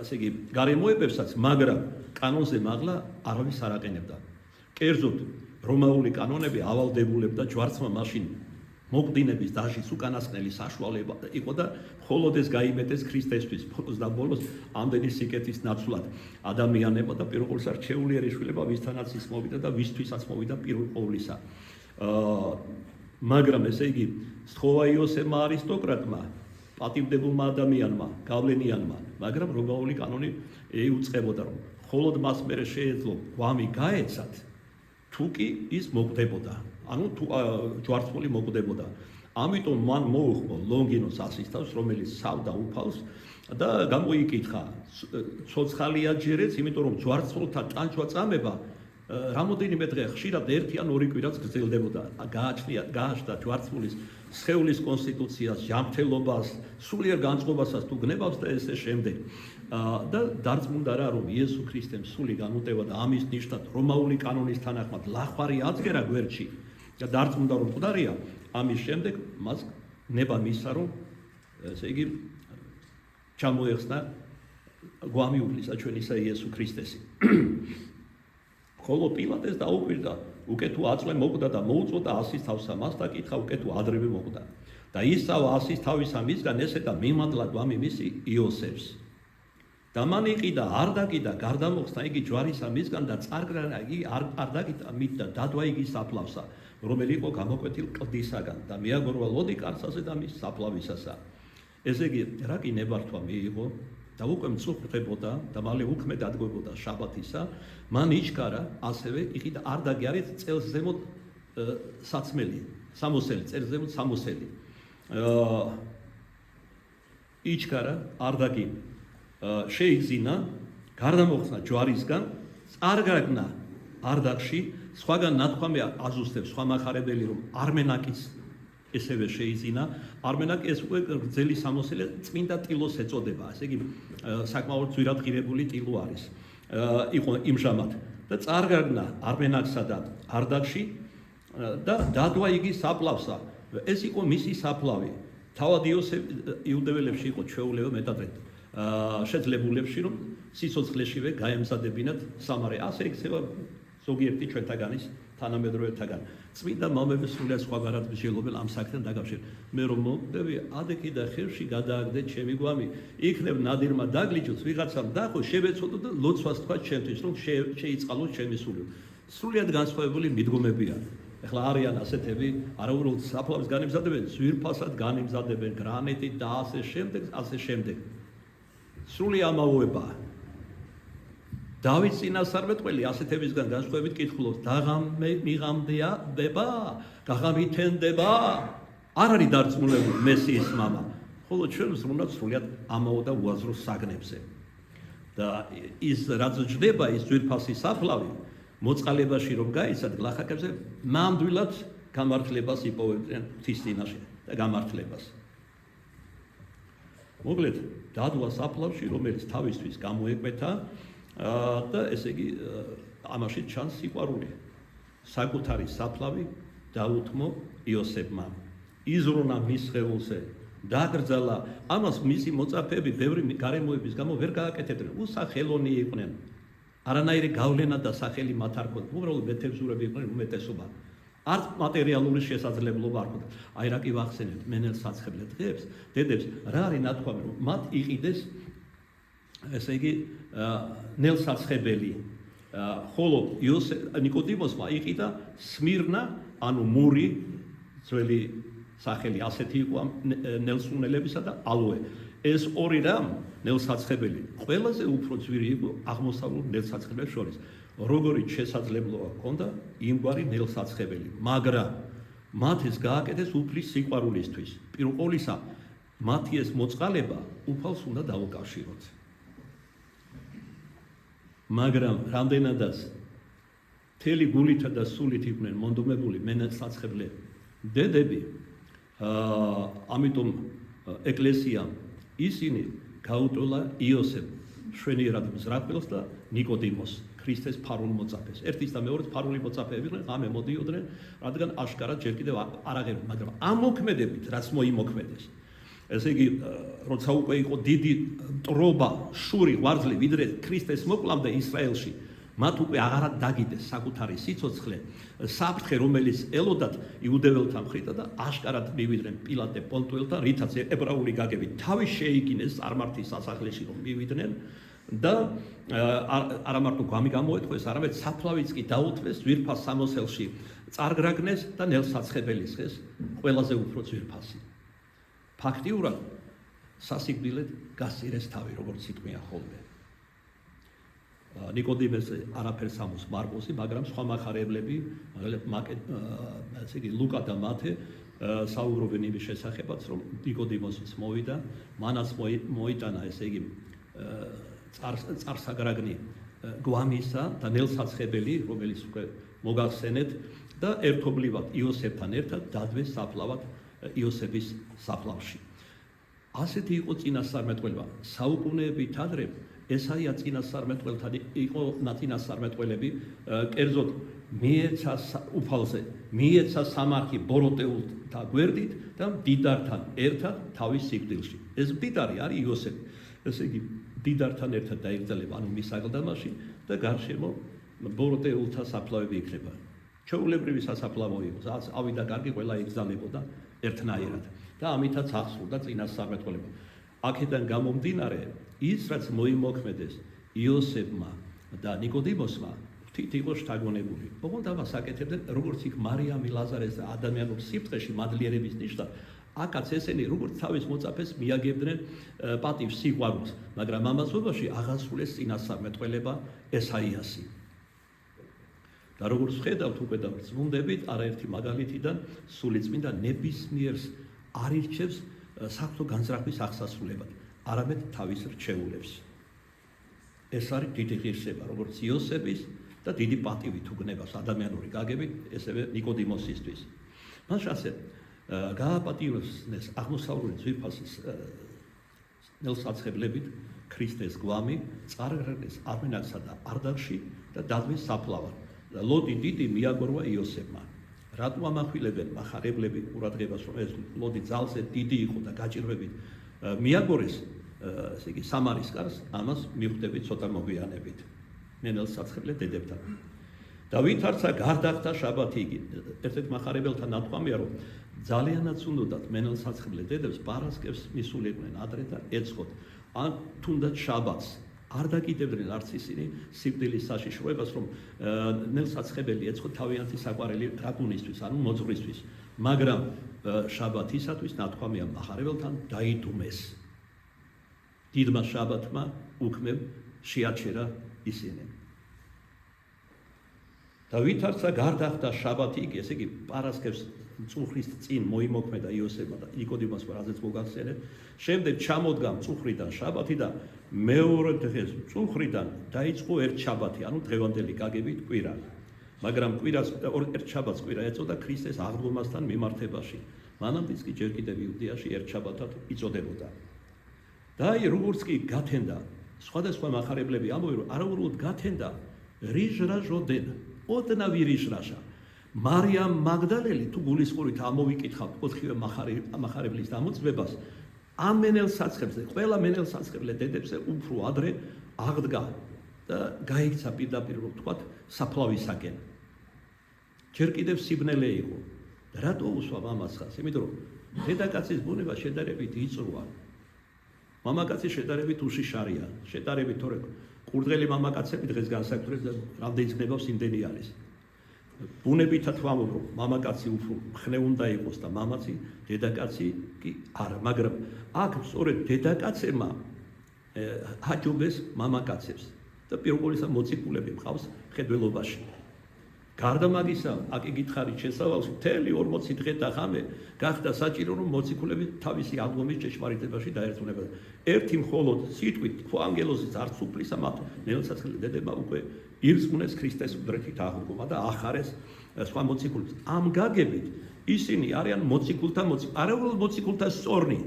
ესე იგი, გარემოებებსაც, მაგრამ კანონზე მაღლა არავის არ აყენებდა. კერძოდ, რომაული კანონები ავალდებულებდა ჯვარცმა მაშინ მოკვდინების დაშის უკანასკნელი საშუალება იყო და მხოლოდ ეს გაიმეტეს ქრისტესთვის, და ბოლოს ამდენი სიკეთის ნაცვლად ადამიანებმა და პირველ ყოვლისა რჩეული ერისშვილება ვისთანაც ის მოვიდა და ვისთვისაც მოვიდა პირველ ყოვლისა. მაგრამ ესე იგი, სთხოვა იოსებმა არისტოკრატმა, პატივდებულმა ადამიანმა, გავლენიანმა, მაგრამ რომაული კანონი ეუწყებოდა, რომ მხოლოდ მას მერე შეეძლო გვამი გაეცათ, თუ კი ის მოკვდებოდა. ანუ თუ ჯვარცმული მოკვდებოდა. ამიტომ მან მოუხმო ლონგინოს ასის თავს, რომელიც სავდა უფალს და გამოიკითხა, ცოცხალია ჯერეც, იმიტომ რომ ჯვარცმულთა ტანჯვა წამება რამოდენიმე დღე ხშირად ერთი ან ორი კვირაც გრძელდებოდა. გააჩნდა ჯვარცმულის სხეულის კონსტიტუციას, ჯანმრთელობას, სულიერ განწყობასაც თუ გნებავს და ესე შემდეგ. და დარწმუნდა რა, რომ იესო ქრისტემ სული განუტევა და ამის ნიშნად რომაული კანონის თანახმად ლახვარი აწგერა გვერდში და დარწმუნდა რომ მკვდარია, ამის შემდეგ მას ნება მისცა, რომ ესე იგი ჩამოეხსნა გვამი უფლისა ჩვენისა იესო ქრისტესი. ხოლო პილატეს დაუკვირდა, უკეთო აწმე მოკვდა და მოუწოდა ასის თავსა მას და კითხა, უკეთო ადრევე მოკვდა. და ისავა ასის თავისა მისგან ესე და მიმატლა გვამი მისი იოსებს. და მან იყიდა, არ დაკიდა, გარდამოხსნა იგი ჯვარისა მისგან და წარგრანა იგი არ დაკიდა მით და დადვა იგი საფლავსა, რომელი იყო გამოკვეთილ კლდისაგან და მიაგორვა ლოდი კარცაზე და მის საფლავისასა. ესე იგი, რა კი ნებართვა მიიღო და უკვე მწუხდებოდა და მალე უქმე დადგებოდა შაბათისა, მან იჩქარა, ასევე იყიდა, არ დაგიარეთ წელს ზემოთ საცმელი, სამოსელი, წერზე სამოსელი. იჩქარა, არდაგი შეიგზინა, გარდამოხსნა ჯვარისგან, წარგაგნა არდახში, სხვაგან ნათქვამია აზუსტებს სხვა მახარებელი, რომ არმენაკის ესევე შეიძინა. არმენაკი ეს უკვე გრძელი სამოსელი წმინდა ტილოს ეწოდება, ესე იგი საკმაოდ ძვირად ღირებული ტილო არის. იყო იმჟამად და წარგაგნა არმენაკსა და არდახში და დადვა იგი საფლავსა. ეს იყო მისი საფლავი. თავად იუდეველებში იყო ჩვეულება მეტად შეძლებულებში, რომ სიცოცხლეშივე გაემზადებინათ სამარე. ასე იქცევა ზოგიერთი ჩვენთაგანის თანამედროვეთაგან. წმინდა მამები სრულიად სხვაგანად მსჯელობენ ამ საქმესთან დაკავშირებით. მე რომ მომდები, ადექი და ხევში გადააგდე ჩემი გვამი, იქნებ ნადირმა დაგლიჯოს, ვიღაცამ დახო, შევეცოდო და ლოცვას თქვა ჩემთვის, რომ შეიწყალოს ჩემი სული. სრულიად განსხვავებული მიდგომებია. ეხლა არიან ასეთები, არაუბრალოდ საფლავს განემზადებენ, ძვირფასად განემზადებენ, გრანიტით და ასე შემდეგ. სრული ამაოებაა. დავით წინასწარმეტყველი ასეთებისგან განსხვავებით კითხულობს, მიღამდეა დება, გაღამითენდება, არ არის დარწმუნებული მესიის მამა. ხოლო ჩვენ ვზრუნავთ სრულად ამაო და უაზრო საგნებზე. და ის რაც ჯდება, ის ძვირფასი საფლავი, მოწყალებაში რომ გაიცად გლახაკებზე, ნამდვილად გამართლებას იპოვებდნენ ღვთის წინაშე და გამართლებას. მოკლედ, დადვა საფლავში, რომელიც თავისთვის გამოეკვეთა და ესე იგი ამაში ჩანს სიყვარული. საკუთარი საფლავი დაუთმო იოსებმა. იზრუნა მის სხეულზე, დაკრძალა. ამას მისი მოწაფეები ბევრი გარემოების გამო ვერ გააკეთებდნენ. უსახელონი იყვნენ. არანაირი გავლენა და სახელი მათ არ ჰქონდათ. უბრალოდ მეთევზურები იყვნენ უმეტესობა. არც მატერიალური შესაძლებლობა არ ჰქონდათ. აი რა კი ვახსენებთ, მენელ საცხებლე დღეებს, დედებს რა არის ნათქვამი, რომ მათ იყიდეს ესე იგი ნელსაცხებელი. ხოლო ნიკოდიმოსმა იყიდა სმირნა, ანუ მური, ძველი სახელი ასეთი იყო ამ ნელსუნელებისა და ალოე. ეს ორი რამ ნელსაცხებელი ყველაზე უფრო ძვირი იყო აღმოსავლურ ნელსაცხებელს შორის. როგორიც შესაძლებლობა ჰქონდა იმგვარი ნელსაცხებელი, მაგრამ მათ ეს გააკეთეს უფლის სიყვარულისთვის. პირველ ყოვლისა, მათი ეს მოწყალება უფალს უნდა დაუკავშიროთ. მაგრამ რამდენადაც მთელი გულითა და სულით იყვნენ მონდომებული მენელსაცხებლე დედები, ამიტომ ეკლესიამ ისინი გაუტოლა იოსებ, შვენიერად მზრახველს და ნიკოდიმოს, ქრისტეს ფარულ მოწაფეს. ერთის და მეორეს ფარული მოწაფეები იყვნენ, ღამე მოდიოდნენ, რადგან აშკარად ჯერ კიდევ არ აღებდნენ, მაგრამ ამ მოქმედებით, რაც მოიმოქმედეს, ესე იგი, როცა უკვე იყო დიდი მტრობა, შური, ღვიძლი, ვიდრე ქრისტეს მოკლამდე ისრაელში, მათ უკვე აღარ დაგიდეს საკუთარი სიცოცხლე, საფრთხე, რომელიც ელოდათ იუდეველთა მხრიდან და აშკარად მივიდნენ პილატე პონტუელთან, რითაც ებრაული გაგებით თავის შეიგინეს წარმართის სასახლეში რომ მივიდნენ და არა მარტო გვამი გამოეთქვეს, არამედ საფლავიც კი დაუთმეს ძვირფას სამოსელში, წარგრაგნეს და ნელსაცხებელის ხეს ყველაზე უფრო ძვირფასი. ფაქტიურად სასიკვდილედ გასცირეს თავი, როგორც იტყვიან ხოლმე. ნიკოდიმეს არაფერს ამოს მარკოსი, მაგრამ სხვა მახარებლები, ესე იგი ლუკა და მათე საუბრობენ იმის შესახებაც, რომ ნიკოდიმოსიც მოვიდა, მანაც მოიტანა, ესე იგი წარსაგრაგნი გვამისა და ნელსაცხებელი, რომელიც უკვე მოგახსენეთ და ერთობლივად იოსებთან ერთად დადვეს საფლავად იოსების საფლავში. ასეთი იყო წინასწარმეტყველება. საუკუნეებით ადრე ესაია წინასწარმეტყველთან იყო წინასწარმეტყველები, კერძოდ მიეცა უფალზე, მიეცა სამარხი ბოროტეულთა გვერდით და მდიდართან ერთად თავის სიკვდილში. ეს მდიდარი არის იოსები. ესე იგი, მდიდართან ერთად დაიკრძალება, ანუ მის აკლდამაში და გარშემო ბოროტეულთა საფლავები იქნება. ჩვეულებრივი სასაფლავო იყო, სადაც ავიდა კარგი ყველა იკრძალებოდა ერთნაირად და ამითაც ახსოვდა წინასწარმეტყველება. აქედან გამომდინარე, ის რაც მოიმოქმედეს იოსებმა და ნიკოდიმოსმა, თვით იყო შთაგონებული. ოღონდ ამას აკეთებდნენ, როგორც იქ მარიამი ლაზარეს ადამიანურ სიფრთხეში მადლიერების ნიშნად, აქაც ესენი როგორც თავის მოწაფეს მიაგებდნენ პატივს, სიყვარულს, მაგრამ ამასობაში აღასრულეს წინასწარმეტყველება ესაიასი. და როგორც ხედავთ უკვე და ვწმუნდებით არაერთი მაგალითიდან სულიწმინდა ნებისმიერს არ ირჩევს საქმო განზრახვის აღსასრულებად, არამედ თავის რჩეულებს. ეს არის დიდი ღირსება, როგორც იოსების და დიდი პატივით უგნებას ადამიანური გაგებით, ესევე ნიკოდიმოსისთვის. მას ასე გააპატიურეს აღმოსავლური ძვირფასის ნელსაცხებლებით ქრისტეს გვამი, წარღრეს არმენაკსა და არდახში და დაძმის საფლავად. ლოდი დიდი მიაგორვა იოსებმა. რატომ ამახვილებენ მახარებლები ყურადღებას, რომ ეს ლოდი ძალზე დიდი იყო და გაჭირვებით მიაგორეს, ესე იგი სამარის კარს, ამას მიხვდებით ცოტა მოგვიანებით. ნელსაცხებლე დედებთან. და ვითარცა გარდახდა შაბათი იგი. ერთ-ერთ მახარებელთან ნათქვამია, რომ ძალიანაც უნდათ მენელსაცხებლე დედებს პარასკევს მისულიყვნენ ადრე და ეცხოთ. ან თუნდაც შაბათს არ დაკიდებდნენ არც ისინი სიკვდილის საშიშროებას, რომ ნელსაცხებელი ეცხოთ თავიანთი საყვარელი რაგუნისთვის, ანუ მოძღვრისთვის. მაგრამ შაბათისათვის ნათქვამია მახარებელთან დაიდუმეს. დიდმა შაბათმა უქმებ შეაჩერა ისინი. და ვითარცა გარდახდა შაბათი იგი, ესე იგი პარასკევს მწუხრის წინ მოიმოქმედა იოსებმა და ნიკოდიმოსმა, რაზეც მოგახსენეთ. შემდეგ ჩამოდგა მწუხრიდან შაბათი და მეორე დღეს მწუხრიდან დაიწყო ერთ შაბათი, ანუ დღევანდელი გაგებით კვირა. მაგრამ კვირას ერთ შაბათს კვირა ეწოდა ქრისტეს აღდგომასთან მიმართებაში. მანამდეც კი ჯერ კიდევ იუდეაში ერთ შაბათად იწოდებოდა. და აი როგორც კი გათენდა, სხვადასხვა მახარებლები ამბობენ, რომ არაუროდ გათენდა რიჟრაჟოდენ, ოდნავი რიჟრაჟა. მარიამ მაგდალელი თუ გულისხმობით ამოვიკითხავთ 4-ვე მახარებლის დამოწმებას, ამ მენელსაცხებზე, ყველა მენელსაცხებლე დედებზე უფრო ადრე აღდგა და გაიქცა პირდაპირ რომ ვთქვათ საფლავისაკენ. ჯერ კიდევ სიბნელე იყო. და რატო უსვა მამას ხას? იმიტომ რომ დედაკაცის ბუნება შედარებით იწრუა. მამაკაცი შედარებით უშიშარია, შედარებით თორე ყურდღელი მამაკაცები დღეს განსაკუთრებით რამდენი გნებავს იმდენი არის. ბუნებითად ვამბობ, რომ მამაკაცი უფრო მხნე უნდა იყოს და მამაცი, დედაკაცი კი არა, მაგრამ აქ სწორედ დედაკაცებმა ჰაჯობეს მამაკაცებს და პირველ ყოვლისა მოციქულები მყავს მხედველობაში. გარდა მაგისა, აქ იგითხარით შესავალს, მთელი 40 დღე და ღამე გახდა საჭირო, რომ მოციქულები თავისი აღდგომის ჭეშმარიტებაში დაერწმუნებოდნენ. ერთი მხოლოდ სიტყვით, ხო ანგელოზის არც უფლისა მათ ნელსაცხელე დედებმა უკვე ირწმუნეს ქრისტეს უდრეთით აღდგომა და ახარეს სხვა მოციქულებს. ამ გაგებით ისინი არიან მოციქულთა არაუბრალოდ მოციქულთა სწორნი,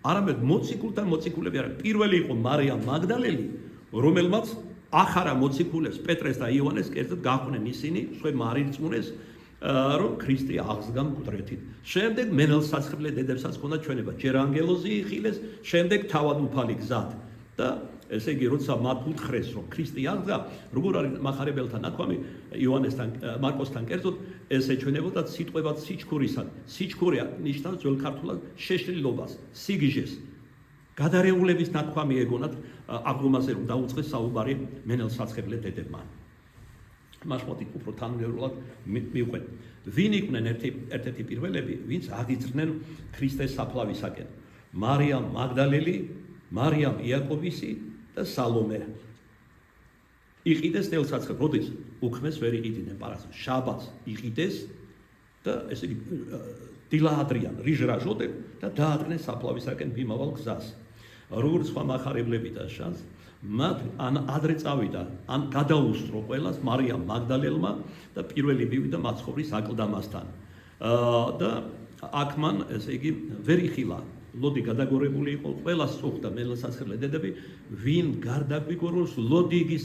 არამედ მოციქულთა მოციქულები არიან. პირველი იყო მარიამ მაგდალელი, რომელმაც ახარა მოციქულებს პეტრეს და იოანეს კერძოდ გაყვნენ ისინი, სხვებმა არ ირწმუნეს, რომ ქრისტე აღსდგა მკვდრეთით. შემდეგ მენელსაცხებლე დედებსაც ჰქონდა ჩვენება, ჯერ ანგელოზი იხილეს, შემდეგ თავად უფალი გზად. და ესე იგი, როცა მათ უთხრეს, რომ ქრისტე აღსდგა, როგორ არის მახარებელთა ნათქვამი იოანესთან, მარკოსთან კერძოდ, ეს ეჩვენებოდა სიტყვებად სიჩქურისად. სიჩქურე ნიშნავს ძველ ქართულად შეშლილობას, სიგიჟეს. გადარეულების ნათქვამი ეგონათ აღდგომაზე რომ დაუწყეს საუბარი მენელსაცხებლე დედებმა. მას მოდით უფრო თანმიმდევრულად მივყვეთ. ვინ იყვნენ ერთ-ერთი პირველები, ვინც აღიძრნენ ქრისტეს საფლავისაკენ? მარიამ მაგდალელი, მარიამ იაკობისი და სალომე. იყიდეს ნელსაცხებლე, როდის უქმეს ვერ იყიდნენ პარასკევს, შაბათს იყიდეს და ესე იგი დილაადრიან რიჟრაჟოდენ და დაადგნენ საფლავისაკენ მიმავალ გზას. როგორც სხვა მახარებლები და შანს, მათ ან ადრე წავიდა, ან გადაუსწრო ყველას მარიამ მაგდალელმა და პირველი მივიდა მაცხოვრის აკლდამასთან. და აქ მან, ესე იგი, ვერ იხილა. ლოდი გადაგორებული იყო, ყველას წუხდა მენელსაცხებლე დედები, ვინ გარდაგვიგოროს ლოდი იგი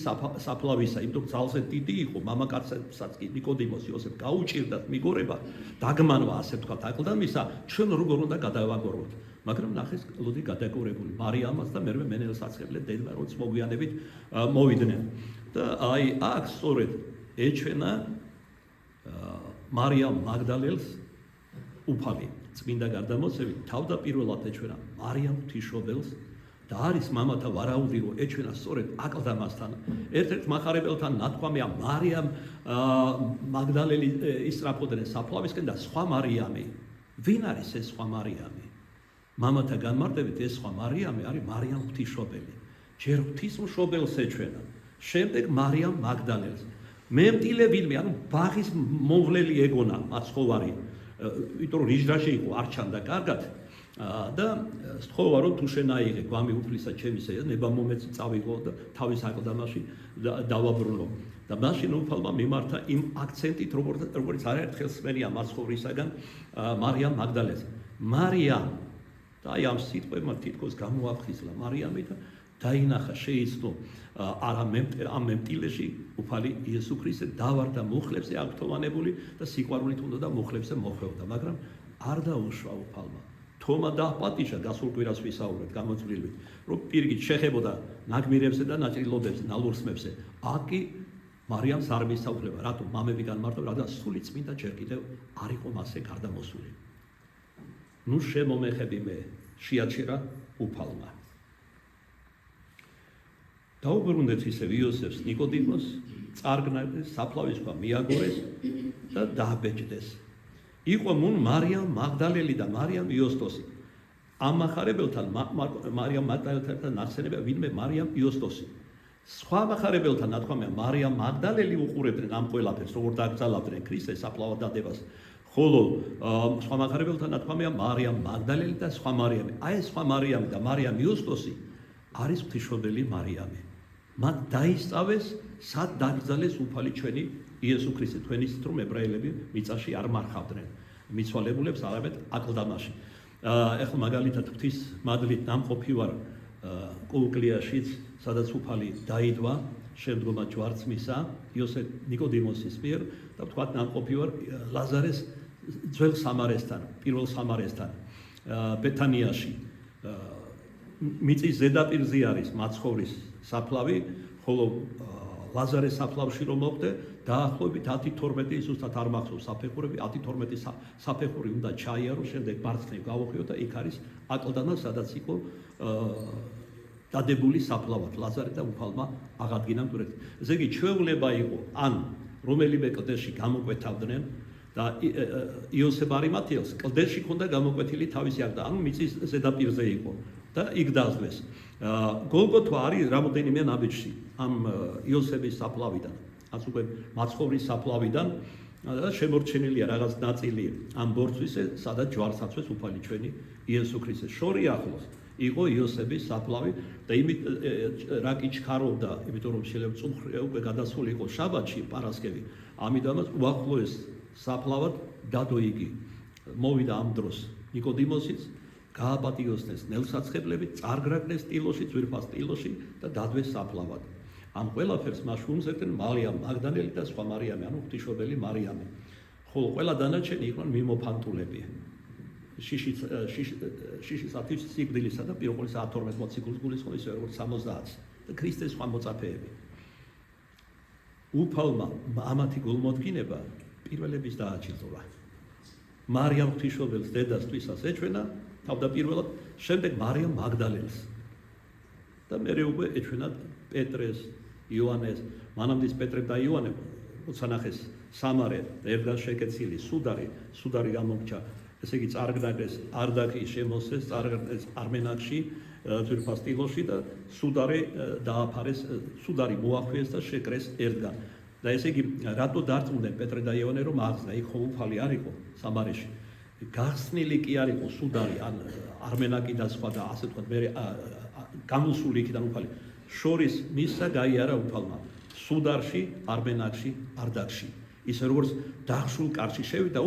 საფლავისა, იმიტომ ძალზე დიდი იყო, მამაკაცსაც კი ნიკოდიმოს იოსებ გაუჭირდათ მიგორება, დაგმანვა ასე ვთქვათ აკლდამისა, ჩვენ როგორ უნდა გადავაგოროთ. მაგრამ ნახეს ლოდი გადაგორებული მარიამაც და მერვე მენელსაცხებლე დედმა როც მოგვიანებით მოვიდნენ. და აი აქ სწორედ ეჩვენა მარიამ მაგდალელს უფალი წმინდა გარდამოსევით თავდაპირველად ეჩვენა მარიამ ღვთისმშობელს და არის მამათა ვარაუდი რომ ეჩვენა სწორედ აკლდამასთან. ერთ-ერთ მახარებელთან ნათქვამია მარიამ მაგდალელი ისწრაფოდნენ საფლავისკენ და სხვა მარიამი. ვინ არის ეს სხვა მარიამი? მამათა განმარტებით ეს სხვა მარიამი არის მარიამ ღვთისმშობელი. ჯერ ღვთისმშობელს ეჩვენა, შემდეგ მარიამ მაგდალელს. მემტილე ვინმე, ანუ ბაღის მომვლელი ეგონა მაცხოვარი, იმიტომ რომ რიჟრაში იყო არ ჩანდა კარგად და სთხოვა რომ თუ შენ აიღე გვამი უფლისა ჩემისა ნება მომეცი წავიღო და თავის აკლდამაში დავაბრუნო და მაშინ უფალმა მიმართა იმ აქცენტით როგორც არაერთხელ სმენია მაცხოვრისაგან მარიამ მაგდალეს მარიამ და აი ამ სიტყვებმა თითქოს გამოაფხიზლა მარიამი და დაინახა შეიცნო ამ მემტილეში უფალი იესო ქრისტე დავარდა მუხლებზე აღფრთოვანებული და სიყვარულით უნდა და მუხლებზე მოხვეოდა მაგრამ არ დაუშვა უფალმა თომა დააპატიჟა გასულ კვირას ვისაუბრეთ გამოწვლილვით რომ პირგით შეხებოდა ნაგმირებზე და ნაწილობებზე ნალურსმებზე აკი მარიამს არ მისაუბრება რატომ მამები განმარტო რადგან სული წმინდა ჯერ კიდევ არ იყო მასე გარდამოსული ნუ შემომეხები მე შეაჩერა უფალმა დაუბრუნდეთ ისევ იოსებს ნიკოდიმოს წარგნადეს საფლავის ქვა მიაგორეს და დააბეჭდეს იყო მუნ მარიამ მაგდალელი და მარიამ იოსტოსი ამ מחარებელთან მარიამ მაგდალელთან ნახსენებია ვინმე მარიამ იოსტოსი სხვა מחარებელთან ნათქვამია მარიამ მაგდალელი უყურებდნენ ამ ყველაფერს როგორ დაკრძალავდნენ ქრისტეს საფლავად დადებას ხოლო სხვა מחარებელთან ნათქვამია მარიამ მაგდალელი და სხვა მარიამი აი ეს სხვა მარიამი და მარიამ იოსტოსი არის ღვთისმშობელი მარიამი მათ დაისწავეს სად დაკრძალეს უფალი ჩვენი იესო ქრისტე თქვენისით რომ ებრაელები მიწაში არ მარხავდნენ მიცვალებულებს არამედ აკლდამაში ეხლა მაგალითად ღვთის მადლით ნამყოფი ვარ კოუკლიაში სადაც უფალი დაიდვა შემდგომად ჯვარცმისა იოსებ ნიკოდიმოსის მიერ და ვთქვათ ნამყოფი ვარ ლაზარეს ძველ სამარესთან პირველ სამარესთან ბეთანიაში მიწის ზედაპირზე არის მაცხოვრის საფლავი ხოლო ლაზარეს საფლავში რომ მოხვდე დაახლოებით 10-12 ისუსთან არ მახსოვს საფეხურები 10-12 საფეხური უნდა ჩაიარო შემდეგ ბარცხნივ გავუხიო და იქ არის აკლდამა სადაც იყო დადებული საფლავად ლაზარე და უფალმა აღადგინა მკვდრეთი ესე იგი ჩვეულება იყო ან რომელიმე კლდეში გამოკვეთავდნენ და იოსებ არიმათიელს კლდეში ჰქონდა გამოკვეთილი თავისი აკლდამა ანუ მიწის ზედაპირზე იყო და იქ დაასვეს გოლგოთა არის რამოდენიმე ნაბიჯში ამ იოსების საფლავიდან რაც უკვე მაცხოვრის საფლავიდან და შემორჩენილია რაღაც ნაწილი ამ ბორცვისა სადაც ჯვარსაცვეს უფალი ჩვენი იესო ქრისტე შორი ახლოს იყო იოსების საფლავი და იმით რა კი ჩქარობდა იმიტომ რომ შეიძლება წუნხრი უკვე გადასული იყო შაბათში პარასკევი ამიტომაც უახლოეს საფლავად დადო იგი მოვიდა ამ დროს ნიკოდიმოსიც გააპატიოსნეს ნელსაცხებლები წარგრაგნეს ტილოში ძვირფას ტილოში და დადვეს საფლავად ამ ყველაფერს მაშუნზებდნენ მარიამ მაგდალელი და სხვა მარიამი ანუ ღვთისმშობელი მარიამი ხოლო ყველა დანარჩენი იყვნენ მიმოფანტულები შიშისათის სიკვდილისა და პიროყოლის 12 მოციქულის გულისხმობის ისე როგორც 70 და ქრისტეს სხვა მოწაფეები უფალმა ამათი გულმოდგინება პირველების დააჩიძოლა მარიამ ღვთისმშობელს დედას თვისას ეჩვენა თავდაპირველად შემდეგ მარიამ მაგდალელს და მერე უკვე ეჩვენა პეტრეს იოანეს მანამდეც პეტრე და იოანე როცა ნახეს სამარე ერთგან შეკეცილი სუდარი გამომრჩა ესე იგი წარგნაგეს არდაკი შემოსეს წარგნაგეს არმენაკში ძვირფას ტილოში და სუდარი დააფარეს სუდარი მოახვიეს და შეკრეს ერთგან და ესე იგი რატო დარწმუნდნენ პეტრე და იოანე რომ აღზნა იქ ხო უფალი არ იყო სამარეში გახსნილი კი არ იყო სუდარი ან არმენაკი და სხვა და ასე თქვა მე გამოსული იქიდან უფალი შორის მისცა გაიარა უფალმა სუდარში არმენაკში არდაკში ისე როგორც დახშულ კარში შევიდა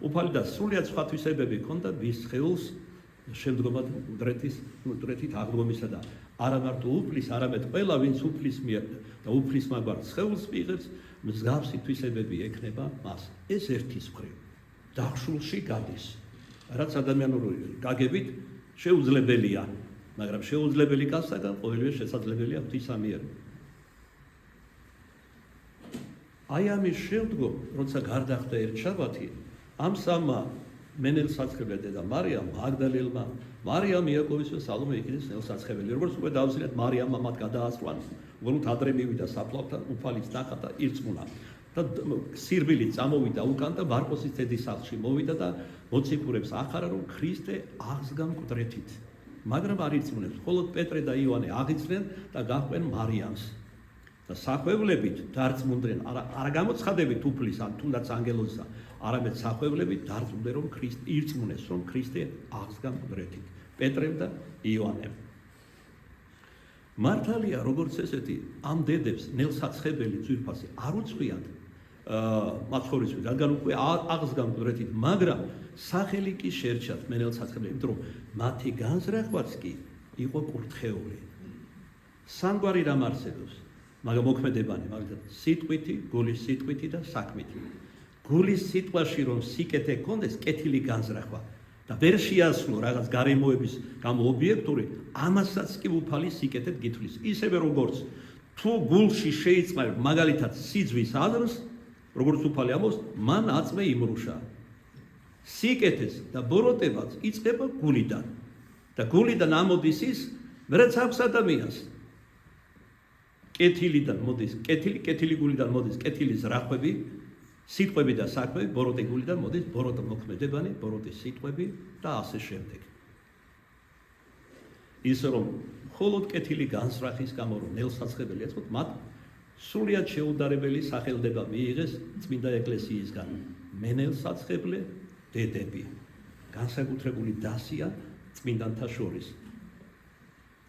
უფალი და სრულიად სხვა თვისებები ჰქონდა ვის სხეულს შემდგომად მკვდრეთით აღდგომისა და არა მარტო უფლის არამედ ყველა ვინც უფლის მიერ და უფლის მაგვარ სხეულს მიიღებს მსგავსი თვისებები ექნება მას ეს ერთის მხრივ დახშულში გადის რაც ადამიანური გაგებით შეუძლებელია მაგრამ შეუძლებელი გასაგან ყოველივე შესაძლებელია ღვთისა მიერ აი ამის შემდგომ როცა გარდახდა ერთ შაბათი ამ სამმა მენელსაცხებლე დედა მარიამ მაგდალელმა მარიამ იაკოვის და სალომე იქნეს ნელსაცხებელი როგორც უკვე დავსინეთ მარიამმა მათ გადაასწრა უბრალოდ ადრე მივიდა საფლავთან უფალიც ნახა და ირწმუნა და სირბილი წამოვიდა უკან და მარკოსის დედის სახლში მოვიდა და მოციქულებს ახარა რომ ქრისტე აღსგან მკვდრეთით მაგრამ არ ირწმუნებს მხოლოდ პეტრე და იოანე აღიძრნენ და გაჰყვნენ მარიამს და სახვევლებით დარწმუნდნენ, არა გამოცხადებით უფლის ან თუნდაც ანგელოზისა, არამედ სახვევლებით დარწმუნდნენ, რომ ირწმუნეს, რომ ქრისტე აღსდგა მკვდრეთით, პეტრემ და იოანემ. მართალია, როგორც ესეთი, ამ დედებს ნელსაცხებელი ძვირფასი არ უცხვიათ მაცხოვრისთვის, რადგან უკვე აღსდგა მკვდრეთით, მაგრამ სახელი კი შერჩათ ნელსაცხებელი, იმიტომ რომ მათი განზრახვაც კი იყო კურთხეული. სამგვარი რამ არსებობს, მაგრამ მოქმედებანი, მაგალითად, სიტყვითი, გულის სიტყვითი და საქმითი. გულის სიტყვაში რომ სიკეთე გქონდეს, კეთილი განზრახვა და ვერ შეასრულო რაღაც გარემოების გამო ობიექტური, ამასაც კი უფალი სიკეთეთ გითვლის. ისევე როგორც თუ გულში შეიწყება მაგალითად სიძვის აზრს, როგორც უფალი ამბობს, მან აწმე იმრუშა. სიკეთეს და ბოროტებაც იწყება გულიდან და გულიდან ამოდის ის, რაც აქვს ადამიანს. კეთილიდან მოდის, კეთილი გულიდან მოდის კეთილი ზრახვები, სიტყვები და საქმეები, ბოროტი გულიდან მოდის ბოროტა მოქმედებანი, ბოროტის სიტყვები და ასე შემდეგ. ისე რომ მხოლოდ კეთილი განსრახის გამო რომ ნელსაცხებელი ეწყოთ, მათ სრულიად შეუდარებელი სახელდება მიიღეს წმინდა ეკლესიისგან. მენელსაცხებლე დედები, განსაკუთრებული დასია წმინდანთა შორის.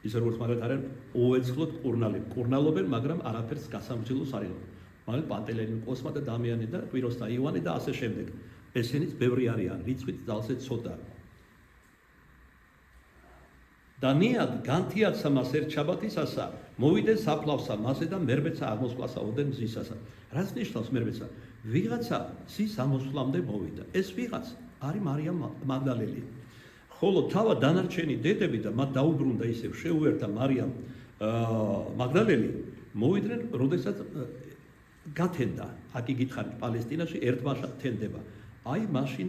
ისე როგორც მაგალითად არიან უეცხლოდ კურნალობენ, მაგრამ არაფერს გასამჯელოს არ იღებენ. მაგრამ პანტელეიმონ კოსმა და დამიანე და კვიროს და იოანე და ასე შემდეგ. ესენიც ბევრი არიან, რიცხვით ძალზე ცოტა. დანიად განთიაცა მას ერთ შაბათისასა, მოვიდეს საფლავსა მასე და მერბეცა აღმოსვლასა ოდენ მზისასა. რაც ნიშნავს მერბეცა? ვიღაცა ზის ამოსვლამდე მოვიდა. ეს ვიღაც არის მარიამ მაგდალელი. ხოლო თავად დანარჩენი დედები და მათ დაუბრუნდა ისევ შეუერთა მარიამ მაგდალელი, მოვიდნენ, როდესაც გათენდა, აქ იგითხარით პალესტინაში ერთმანეთს თენდება. აი მაშინ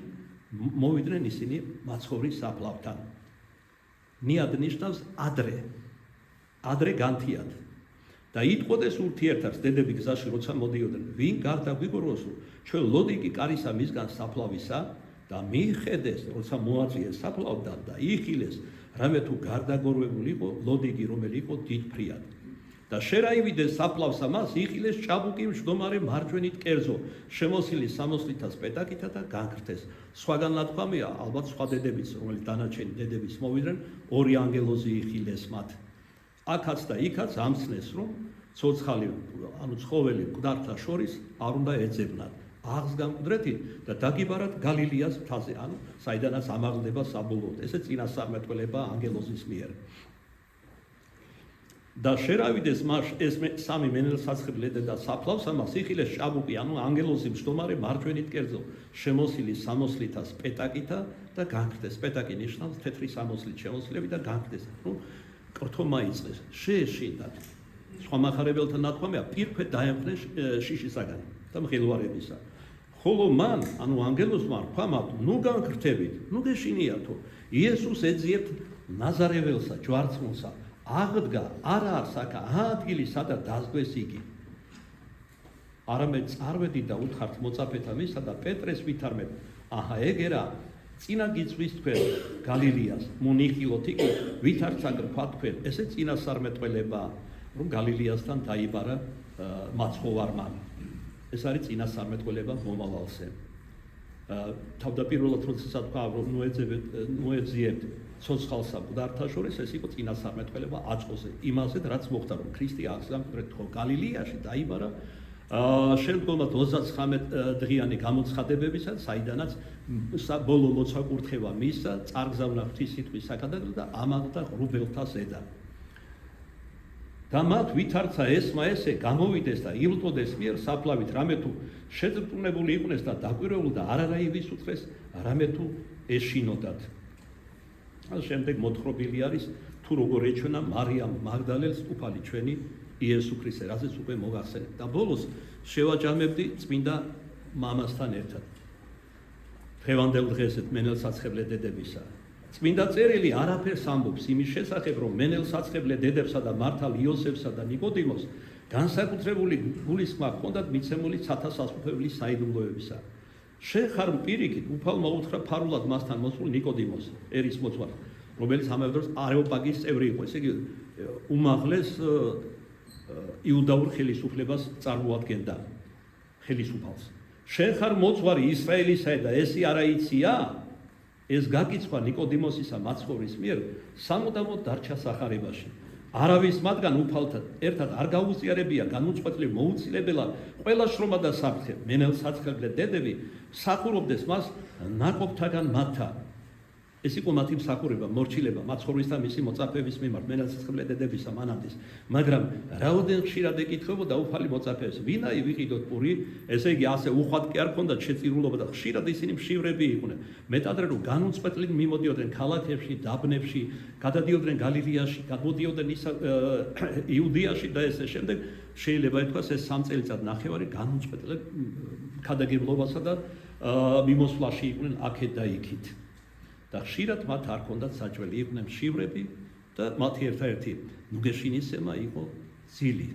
მოვიდნენ ისინი მაცხოვრის საფლავთან. ნიად ნიშნავს ადრე განთიად. და იტყოდეს ურთიერთებს დედები გზაში როცა მოდიოდნენ, ვინ გარდა გვიგოროსო, ჩვენ ლოდიკი კარისა მისგან საფლავისა და მიხედეს, როცა მოაწიეს საფლავთან და იხილეს, რამე თუ გარდაგორვებული იყო ლოდიკი, რომელი იყო დიდფრიად. და შერაივიდეს საფლავსა მას იხილეს ჭაბუკი მжდომარე მარჯვენით კერძო, შემოსილი სამოსლითა სპეტაკითა და განხრთეს. სხვაგან ნათქვამია, ალბათ სხვა დედებიც, რომელიც დანარჩენი დედების მოვიდნენ, ორი ანგელოზი იხილეს მათ. აქაც და იქაც ამცნეს, რომ ცოცხალი, ანუ ცხოველი მკვდართა შორის არ უნდა ეძებნათ. აღსდგა მკვდრეთით და დაგიბარათ გალილეას მთაზე, ანუ საიდანაც ამაღლდება საბოლოოდ. ესე წინასწარმეტყველება ანგელოზის მიერ. და შერავიდეს მას ეს სამი მენელსაცხებლე და საფლავსა მას იხილეს ჭაბუკი, ანუ ანგელოზი მжდომარე მარჯვენით კერძო, შემოსილი სამოსლითა სპეტაკითა და განხრთეს. სპეტაკი ნიშნავს თეთრი სამოსლით შემოსილები და განხრთეს. ნუ კრთომა იწყეს, შეეშინდათ. სხვა მახარებელთა ნათქვამია, პირფეთ დაემხნეს შიშისაგან და მღელვარებისა. ხოლო მან, ანუ ანგელოზმა რქვა, ნუ განხრთებით, ნუ გეშინიათო, იესოს ეძიებთ ნაზარეველსა, ჯვარცმულსა. აღდგა, არა არის აქ ადგილი, სადაც დაზგვეს იგი. არამედ წარვედით და უთხართ მოწაფეთა მისსა და პეტრეს ვითარმეთ, აჰა ეგერა, წინა გიწვის თქვენ გალილეას, მონიხილოთ იგი, ვითართ საგრფა თქვენ, ესე წინასწარმეტყველება, რომ გალილეასთან დაიბარა მაცხოვარმა. ეს არის წინასწარმეტყველება მომავალზე. თავდაპირველად როდესაც თქვა, რომ ნუ ეძიებთ ცოცხალსა მკვდართა შორის, ეს იყო წინასწარმეტყველება აწყოზე, იმაზე, რაც მოხდა, რომ ქრისტე აღსდგა მკვდრეთით, ხო გალილეაში დაიბარა შემდგომად 39 დღიანი გამოცხადებებისა, საიდანაც ბოლო მოცვაკურთხევა მისცა, წარგზავნა ღვთისმსიტყვის საკადაგლო და ამაღლდა ღრუბელთა ზედა. და მათ ვითარცა ესმა ესე გამოვიდეს და ილტოდეს მიერ საფლავით, რამე თუ შეძრწუნებული იყვნენ და დაკვირვებულ და არარა ივისუთხეს, რამე თუ ეშინოდათ. შემდეგ მოთხრობილი არის თუ როგორ ეჩვენა მარიამ მაგდალელს უფალი ჩვენი იესო ქრისტე, რასაც უკვე მოგახსენეთ. და ბოლოს შევაჯამებდი წმინდა მამასთან ერთად. დღევანდელ დღესეთ მენელსაცხებლე დედებისა. წმინდა წერილი არაფერს ამბობს იმის შესახებ, რომ მენელსაცხებლე დედებსა და მართალ იოსებსა და ნიკოდიმოს განსაკუთრებული გულისხმა ჰქონდათ მიცემული ცათასასწრაფებლის საიდუმლოებისა. შენ ხარ პირიქით, უფალმა უთხრა ფარულად მასთან მოსულ ნიკოდიმოს, ერის მოძღვარს, რომელიც ამავე დროს არეოპაგის წევრი იყო, ესე იგი უმაღლეს იუდაურ ხელისუფლებას წარმოადგენდა ხელისუფალს. შენ ხარ მოძღვარი ისრაელისა და ესი არა იცია? ეს გაკიცხვა ნიკოდიმოსისა მაცხოვრის მიერ სამუდამოდ დარჩა სახარებაში. არავის მათგან უფალთან ერთად არ გაუზიარებია განუწყვეტლივ მოუცილებელად ყველა შრომა და საფრთხე. მენელსაცხებლე დედები სახურობდეს მას ნაკობთაგან მათთან. ეს იყო მათი მსახურება, მორჩილება მაცხოვრის და მისი მოწაფეების მიმართ მენელსაცხებლე დედებისა მანამდის. მაგრამ რაოდენ ხშირად ეკითხებოდა უფალი მოწაფეებს, ვინაი ვიყიდოთ პური, ესე იგი ასე უხვად კი არ ქონდათ შეწირულობა და ხშირად ისინი მშივრები იყვნენ. მეტადრე რომ განუწყვეტლივ მიმოდიოდნენ ქალაქებში, დაბნებში, გადადიოდნენ გალილეაში, გადმოდიოდნენ იუდეაში და ესე შემდეგ შეიძლება ითქვას ეს 3 წელიწად ნახევარი განუწყვეტლივ ქადაგებლობასა და მიმოსვლაში იყვნენ აქეთ და იქით. და ხშირად მათ არ ქონდათ საჭველი, იყვნენ მშივრები და მათი ერთადერთი ნუგეშინისება იყო ძილი.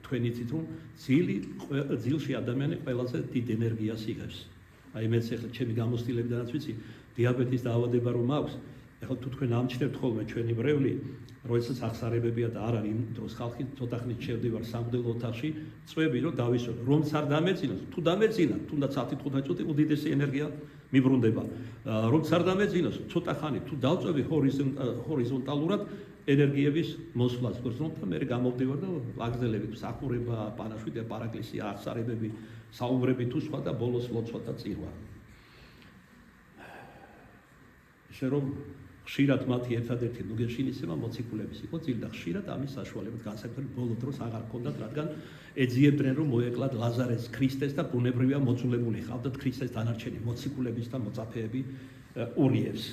თქვენ იცით რომ ძილში ადამიანი ყველაზე დიდ ენერგიას იღებს. აი მეც ახლა ჩემი გამოცდილებიდანაც ვიცი, დიაბეტის დაავადება რომ აქვს, ახლა თუ თქვენ ამჩნევთ ხოლმე ჩვენი ბრეული, როდესაც ახსარებებია და არ არის იმ დროს ხალხი ცოტა ხნით შევდივარ სამგდელო ოთახში, წვევი რომ დავისვენ, რომც არ დამეწინოს, თუ დამეწინა, თუნდაც 10-15 წუთი უდიდესი ენერგია მიბრუნდება. Რომც არ დამეწინოს, ცოტა ხანი თუ დავწვევი ჰორიზონტალურად ენერგიების მოსვლას გრძნობ და მე გამოვდივარ და ვაგზელები სახურება, პანაშვიდია, პარაკლისია, ახსარებები, საუბრები თუ სხვა და ბოლოს ლოცვა და წირვა. ესე რომ ხშირად მათი ერთადერთი ნუგეშინისება მოციქულების იყო ძილი და ხშირად ამის საშუალებით განსაკუთრებით ბოლო დროს აღარ ჰქონდათ, რადგან ეძიებდნენ რომ მოეკლათ ლაზარეს ქრისტეს და ბუნებრივია მოძულებული ჰყავდათ ქრისტეს დანარჩენი მოციქულების და მოწაფეები ურიევს.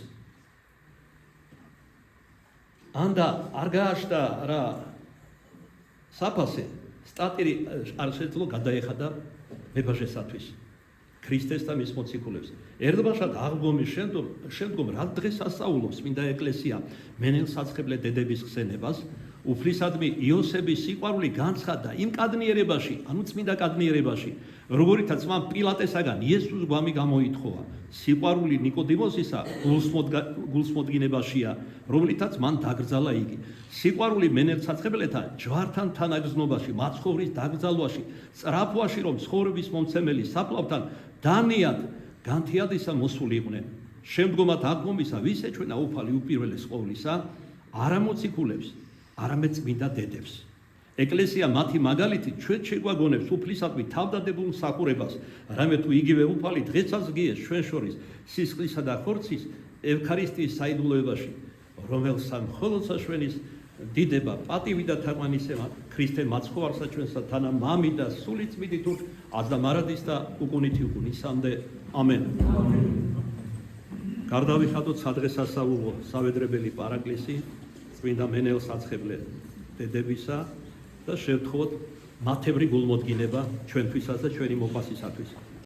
ანდა არ გააშტა რა საფასე სტატირი არ შეძლო გადაეხადა მებაჟესათვის ქრისტეს და მის მოციქულებს. ერთბაშად აღდგომის შემდგომ რა დღეს ასწავლობს წმინდა ეკლესია მენელსაცხებლე დედების ხსენებას, უფლისადმი იოსების სიყვარული განცხადდა იმ კადნიერებაში, ანუ წმინდა კადნიერებაში, როგორითაც მან პილატესაგან იესოს გვამი გამოითხოვა. სიყვარული ნიკოდიმოსისა გულსმოდგინებაშია, რომლითაც მან დაკრძალა იგი. სიყვარული მენელსაცხებლეთან ჯვართან თანაგრძნობაში, მაცხოვრის დაკრძალვაში, სწრაფვაში რომ ცხოვრების მომცემელი საფლავთან დანიად განთიადისა მოსული იყვნენ. შემდგომად აღდგომისა ვის ეჩვენა უფალი უპირველეს ყოვლისა, არა მოციქულებს, არამედ წმინდა დედებს. ეკლესია მათი მაგალითით ჩვენ შეგვაგონებს უფლისადმი თავდადებულ მსახურებას, რამე თუ იგივე უფალი დღესაც გიეს ჩვენ შორის სისხლისა და ხორცის ევქარისტიის საიდუმლოებაში, რომელსა მხოლოდ საშვენის დიდება, პატივი და თაყვანისება ქრისტე მაცხოვარსა ჩვენსა თანა მამი და სული წმინდით აზდა მარადის და უკუნითი უკუნისამდე. ამენ. გარდავიხადოთ სადღესასწაულო სავედრებელი პარაკლისი წმინდა მენელსაცხებლე დედებისა და შევთხოვოთ მათებრი გულმოდგინება ჩვენთვისაც და ჩვენი მოყვასისათვის.